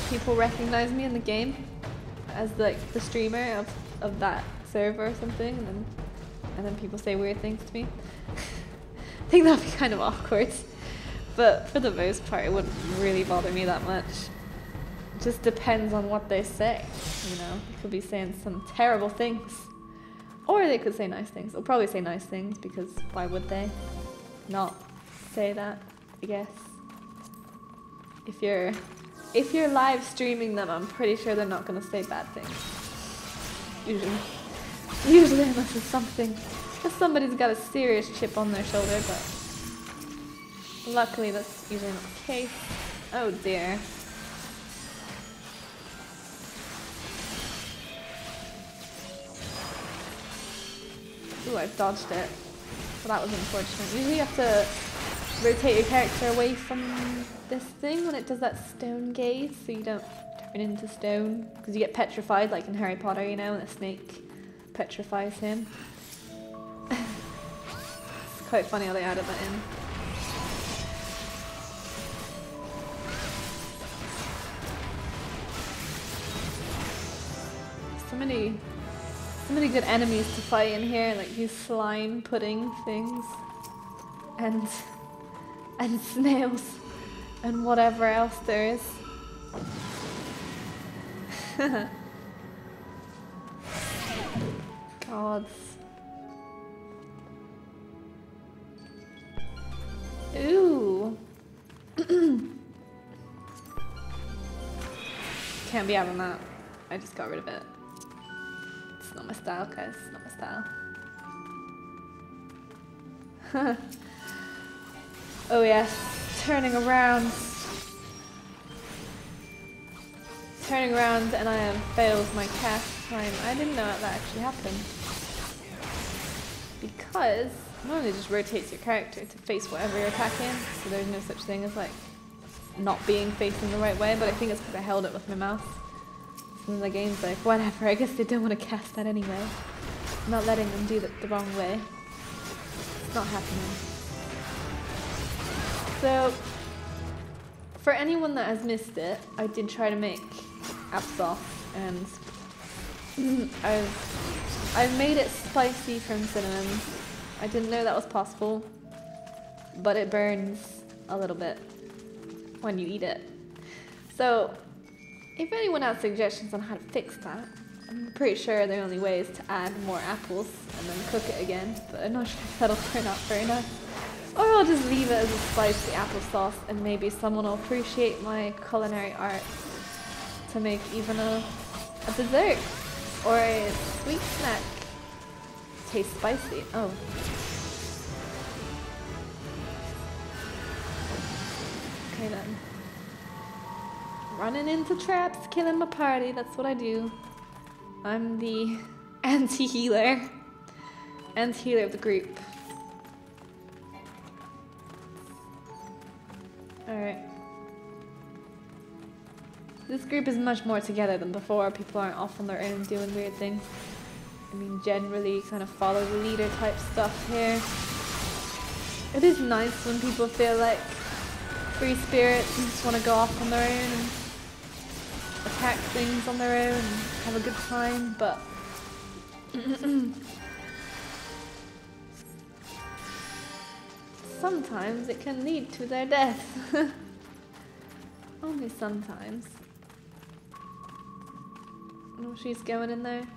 people recognize me in the game as like the streamer of that server or something, and then people say weird things to me. I think that'd be kind of awkward. But for the most part, it wouldn't really bother me that much. It just depends on what they say, you know. They could be saying some terrible things. Or they could say nice things. They'll probably say nice things because why would they not say that, I guess. If you're live streaming them, I'm pretty sure they're not gonna say bad things. Usually unless it's something, if somebody's got a serious chip on their shoulder, but luckily that's usually not the case. Oh dear. Ooh, I've dodged it. Well, that was unfortunate. Usually you have to rotate your character away from this thing when it does that stone gaze, so you don't turn into stone. Because you get petrified, like in Harry Potter, you know, and the snake petrifies him. It's quite funny how they added that in. So many good enemies to fight in here, like these slime pudding things, and snails, and whatever else there is. Gods. Ooh. Can't be having that. I just got rid of it. It's not my style, guys. It's not my style. Oh yes, turning around. Turning around and I have failed my cast time. I didn't know that actually happened. Because it normally just rotates your character to face whatever you're attacking, so there's no such thing as like not being facing the right way, but I think it's because I held it with my mouse. So then the game's like, whatever, I guess they don't want to cast that anyway. I'm not letting them do it the wrong way. It's not happening. So, for anyone that has missed it, I did try to make applesauce, and I've made it spicy from cinnamon. I didn't know that was possible, but it burns a little bit when you eat it. So, if anyone has suggestions on how to fix that, I'm pretty sure the only way is to add more apples and then cook it again, but I'm not sure if that'll turn out very nice. Or I'll just leave it as a spicy applesauce and maybe someone will appreciate my culinary art to make even a dessert or a sweet snack. Taste spicy. Oh. Okay, Okay then. Running into traps, killing my party, that's what I do. I'm the anti-healer. Anti-healer of the group. Alright. This group is much more together than before. People aren't off on their own doing weird things. I mean, generally kind of follow the leader type stuff here. It is nice when people feel like free spirits and just want to go off on their own and attack things on their own and have a good time, but sometimes it can lead to their death. Only sometimes. Oh, she's going in there.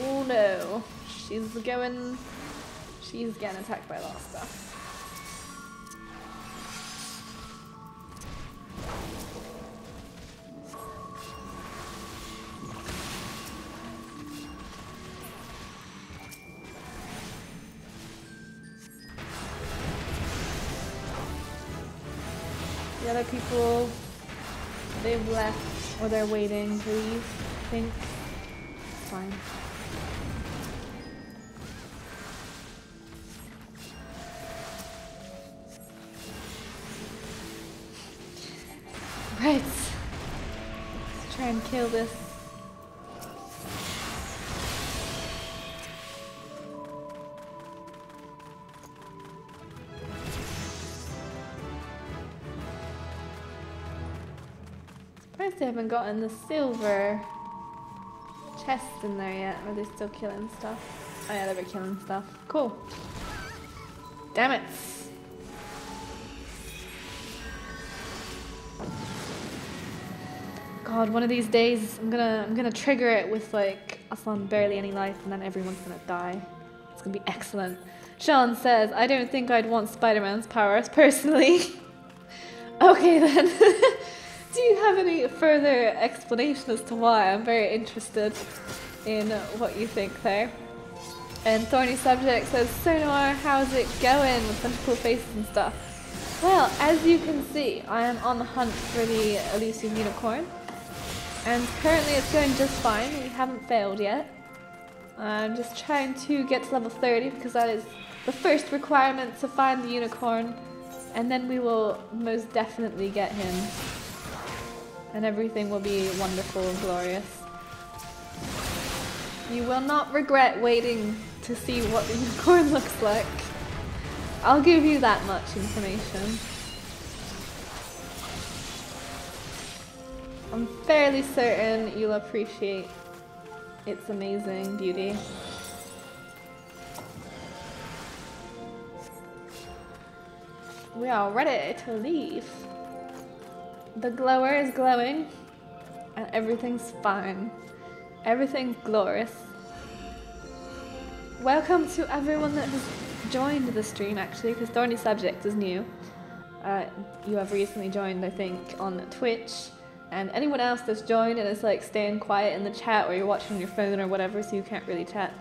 Oh no. She's getting attacked by a lot of stuff. The other people, they've left or they're waiting to leave, I think. It's fine. Right. Let's try and kill this. Surprised they haven't gotten the silver chest in there yet. Are they still killing stuff? Oh yeah, they were killing stuff. Cool. Damn it. God, one of these days I'm gonna trigger it with like us on barely any life and then everyone's gonna die. It's gonna be excellent. Sean says, I don't think I'd want Spider-Man's powers personally. Okay then. Do you have any further explanation as to why? I'm very interested in what you think there. And Thorny Subject says, Sonar, how's it going with tentacle faces and stuff? Well, as you can see, I am on the hunt for the elusive unicorn. And currently it's going just fine. We haven't failed yet. I'm just trying to get to level 30 because that is the first requirement to find the unicorn. And then we will most definitely get him. And everything will be wonderful and glorious. You will not regret waiting to see what the unicorn looks like. I'll give you that much information. I'm fairly certain you'll appreciate its amazing beauty. We are ready to leave. The glower is glowing and everything's fine. Everything's glorious. Welcome to everyone that has joined the stream actually, because Thorny Subject is new. You have recently joined, I think, on Twitch. And anyone else that's joined and is like staying quiet in the chat or you're watching on your phone or whatever so you can't really chat.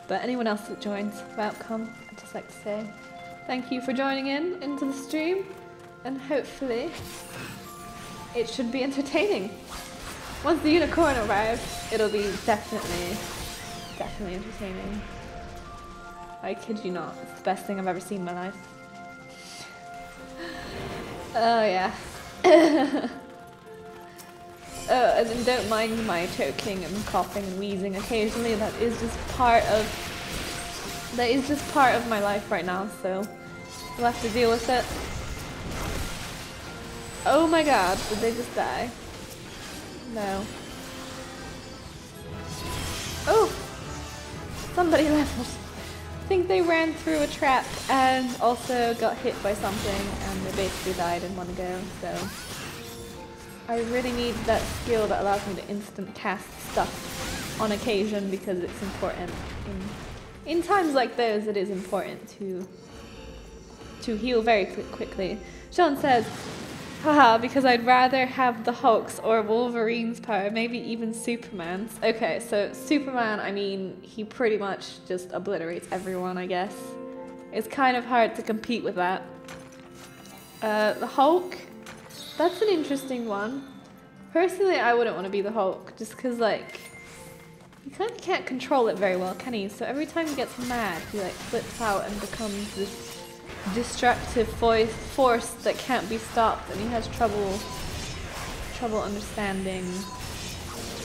But anyone else that joins, welcome. I'd just like to say thank you for joining into the stream and hopefully it should be entertaining. Once the unicorn arrives, it'll be definitely entertaining. I kid you not, it's the best thing I've ever seen in my life. Oh yeah. Oh, and don't mind my choking and coughing and wheezing occasionally. That is just part of my life right now, so we'll have to deal with it. Oh my god, did they just die? No. Oh! Somebody leveled. I think they ran through a trap and also got hit by something and they basically died in one go, so I really need that skill that allows me to instant cast stuff on occasion because it's important. In times like those, it is important to heal very quickly. Sean says, haha, because I'd rather have the Hulk's or Wolverine's power, maybe even Superman's. Okay, so Superman, I mean, he pretty much just obliterates everyone, I guess. it's kind of hard to compete with that. The Hulk, that's an interesting one. Personally, I wouldn't want to be the Hulk, just because, like, he kind of can't control it very well, can he? So every time he gets mad, he, like, flips out and becomes this destructive force that can't be stopped, and he has trouble understanding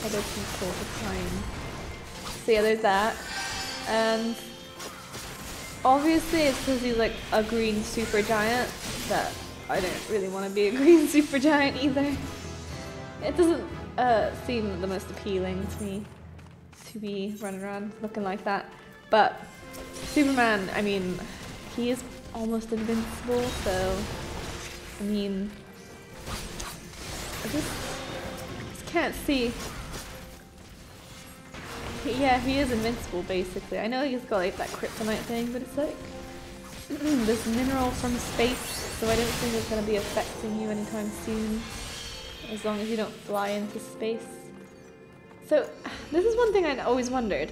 other people at the time. So yeah, there's that. And obviously it's because he's like a green super giant that I don't really want to be a green super giant either. It doesn't seem the most appealing to me to be running around looking like that. But Superman, I mean, he is almost invincible, so I mean, I just can't see. Yeah, he is invincible basically. I know he's got like that kryptonite thing, but it's like this mineral from space, so I don't think it's going to be affecting you anytime soon, as long as you don't fly into space. So this is one thing I always wondered.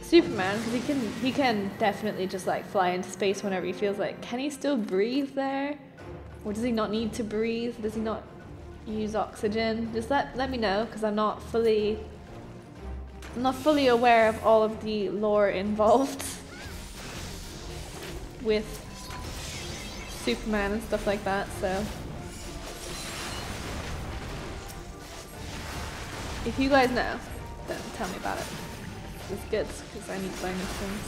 Superman, because he can definitely just like fly into space whenever he feels like. Can he still breathe there? Or does he not need to breathe? Does he not use oxygen? Just let me know, because I'm not fully aware of all of the lore involved with Superman and stuff like that, so if you guys know, then tell me about it. It's good, because I need to learn these things.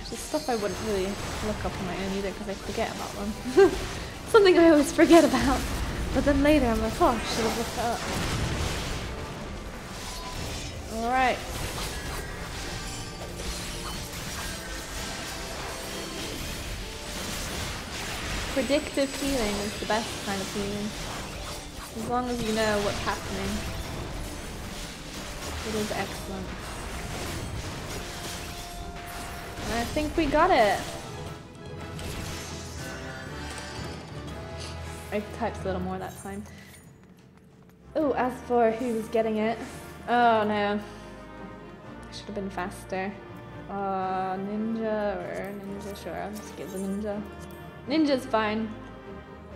It's just stuff I wouldn't really look up on my own either, because I forget about them. Something I always forget about, but then later I'm like, oh, I should have looked that up. Alright. Predictive healing is the best kind of healing. As long as you know what's happening. It is excellent. And I think we got it. I typed a little more that time. Oh, as for who's getting it. Oh no. I should have been faster. Ninja or Ninja, sure, I'll just give the Ninja. Ninja's fine.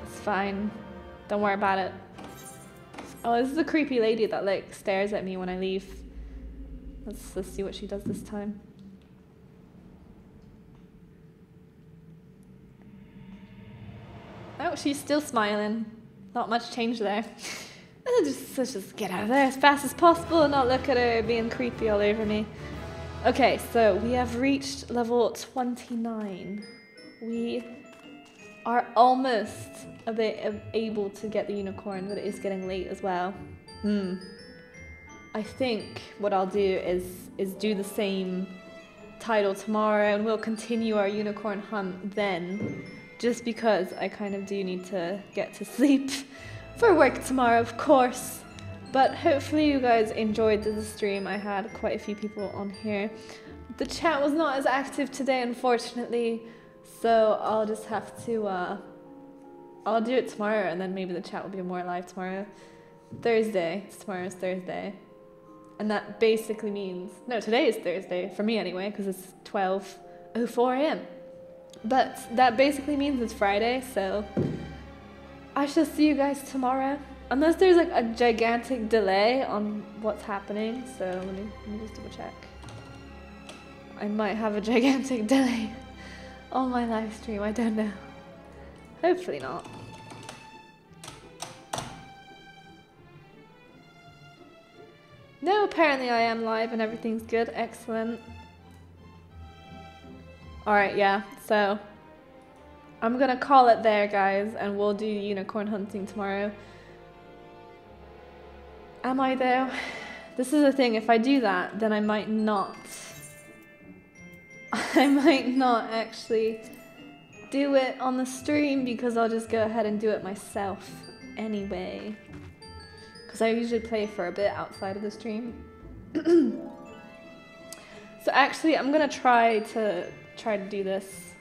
It's fine. Don't worry about it. Oh, this is a creepy lady that like stares at me when I leave. Let's see what she does this time. Oh, she's still smiling. Not much change there. Let's just get out of there as fast as possible and not look at her being creepy all over me. Okay, so we have reached level 29. We are almost a bit able to get the unicorn, but it is getting late as well. I think what I'll do is do the same title tomorrow, and we'll continue our unicorn hunt then, just because I kind of do need to get to sleep for work tomorrow, of course. But hopefully you guys enjoyed the stream. I had quite a few people on here. The chat was not as active today, unfortunately, so I'll just have to I'll do it tomorrow, and then maybe the chat will be more live tomorrow. Thursday. Tomorrow's Thursday. And that basically means, no, today is Thursday, for me anyway, because it's 12:04 AM. But that basically means it's Friday, so I shall see you guys tomorrow. Unless there's like a gigantic delay on what's happening, so let me just double check. I might have a gigantic delay on my live stream, I don't know. Hopefully not. No, apparently I am live and everything's good. Excellent. Alright, yeah, so I'm gonna call it there, guys, and we'll do unicorn hunting tomorrow. Am I though? This is the thing, if I do that, then I might not actually do it on the stream, because I'll just go ahead and do it myself anyway. Because I usually play for a bit outside of the stream. So actually, I'm gonna try to do this.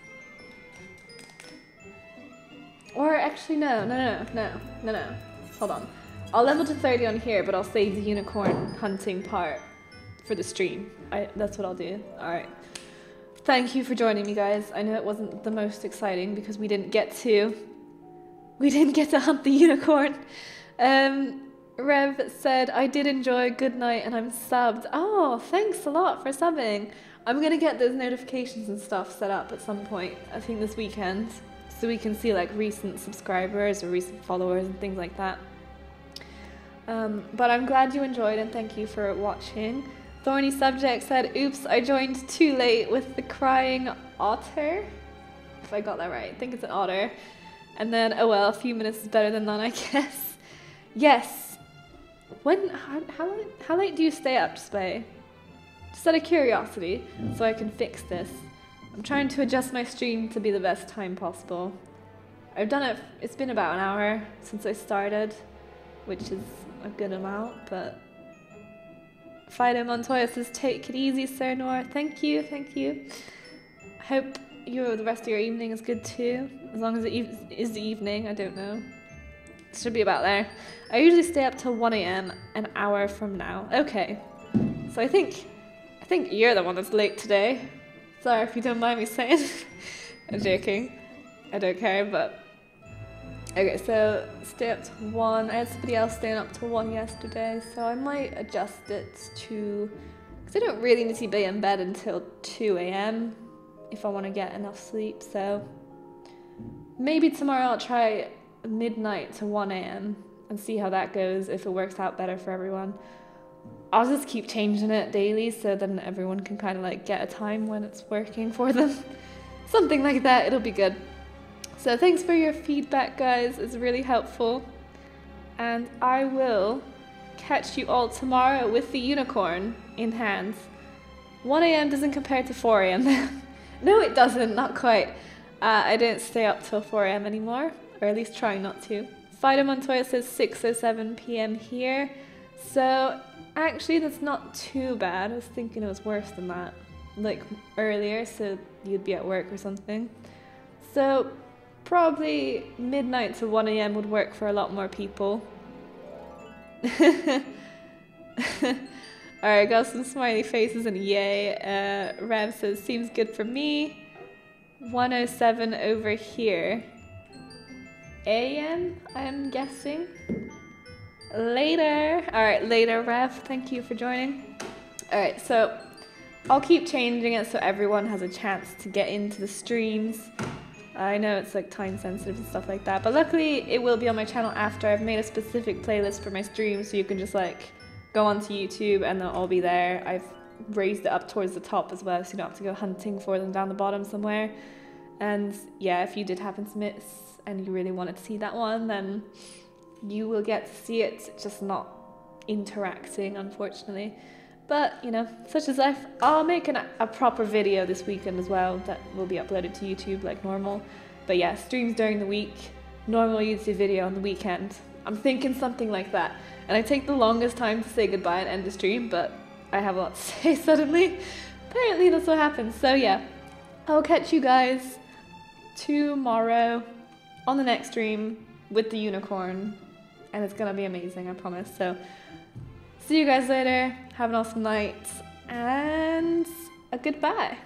Or actually, no. Hold on. I'll level to 30 on here, but I'll save the unicorn hunting part for the stream. That's what I'll do. Alright. thank you for joining me, guys. I know it wasn't the most exciting because we didn't get to hunt the unicorn. Rev said, I did enjoy, good night, and I'm subbed. Oh, thanks a lot for subbing. I'm gonna get those notifications and stuff set up at some point, I think this weekend, so we can see like recent subscribers or recent followers and things like that. But I'm glad you enjoyed and thank you for watching. Thorny Subject said, oops, I joined too late with the crying otter. If I got that right, I think it's an otter. And then, oh well, a few minutes is better than none, I guess. Yes. How late do you stay up, Display? Just out of curiosity, so I can fix this. I'm trying to adjust my stream to be the best time possible. I've done it, it's been about an hour since I started, which is a good amount, but... Fido Montoya says, take it easy, Sir Noir. Thank you, thank you. I hope the rest of your evening is good too, as long as it is the evening, I don't know. It should be about there. I usually stay up till 1 AM an hour from now. Okay, so I think you're the one that's late today. Sorry if you don't mind me saying. I'm joking. I don't care, but... Okay, so stay up to 1. I had somebody else staying up till 1 yesterday, so I might adjust it to... Because I don't really need to be in bed until 2 AM if I want to get enough sleep, so... Maybe tomorrow I'll try midnight to 1 AM and see how that goes, if it works out better for everyone. I'll just keep changing it daily so then everyone can kind of like get a time when it's working for them. Something like that, it'll be good. So thanks for your feedback, guys, it's really helpful. And I will catch you all tomorrow with the unicorn in hand. 1 AM doesn't compare to 4 AM. No, it doesn't, not quite. I don't stay up till 4 AM anymore, or at least trying not to. Fido Montoya says 6:07 PM here. So actually that's not too bad. I was thinking it was worse than that, like earlier, so you'd be at work or something. So probably midnight to 1 AM would work for a lot more people. Alright, got some smiley faces and yay. Rev says, seems good for me. 1:07 over here. AM, I'm guessing. Later. Alright, later, Rev. Thank you for joining. Alright, so I'll keep changing it so everyone has a chance to get into the streams. I know it's like time sensitive and stuff like that, but luckily it will be on my channel after. I've made a specific playlist for my streams so you can just like go onto YouTube and they'll all be there. I've raised it up towards the top as well so you don't have to go hunting for them down the bottom somewhere. And yeah, if you did happen to miss and you really wanted to see that one, then you will get to see it, just not interacting, unfortunately. But, you know, such is life. I'll make a proper video this weekend as well that will be uploaded to YouTube like normal. But yeah, streams during the week, normal YouTube video on the weekend. I'm thinking something like that. And I take the longest time to say goodbye and end the stream, but I have a lot to say suddenly. Apparently that's what happens. So yeah, I'll catch you guys tomorrow on the next stream with the unicorn. And it's gonna be amazing, I promise. So see you guys later. Have an awesome night and a goodbye.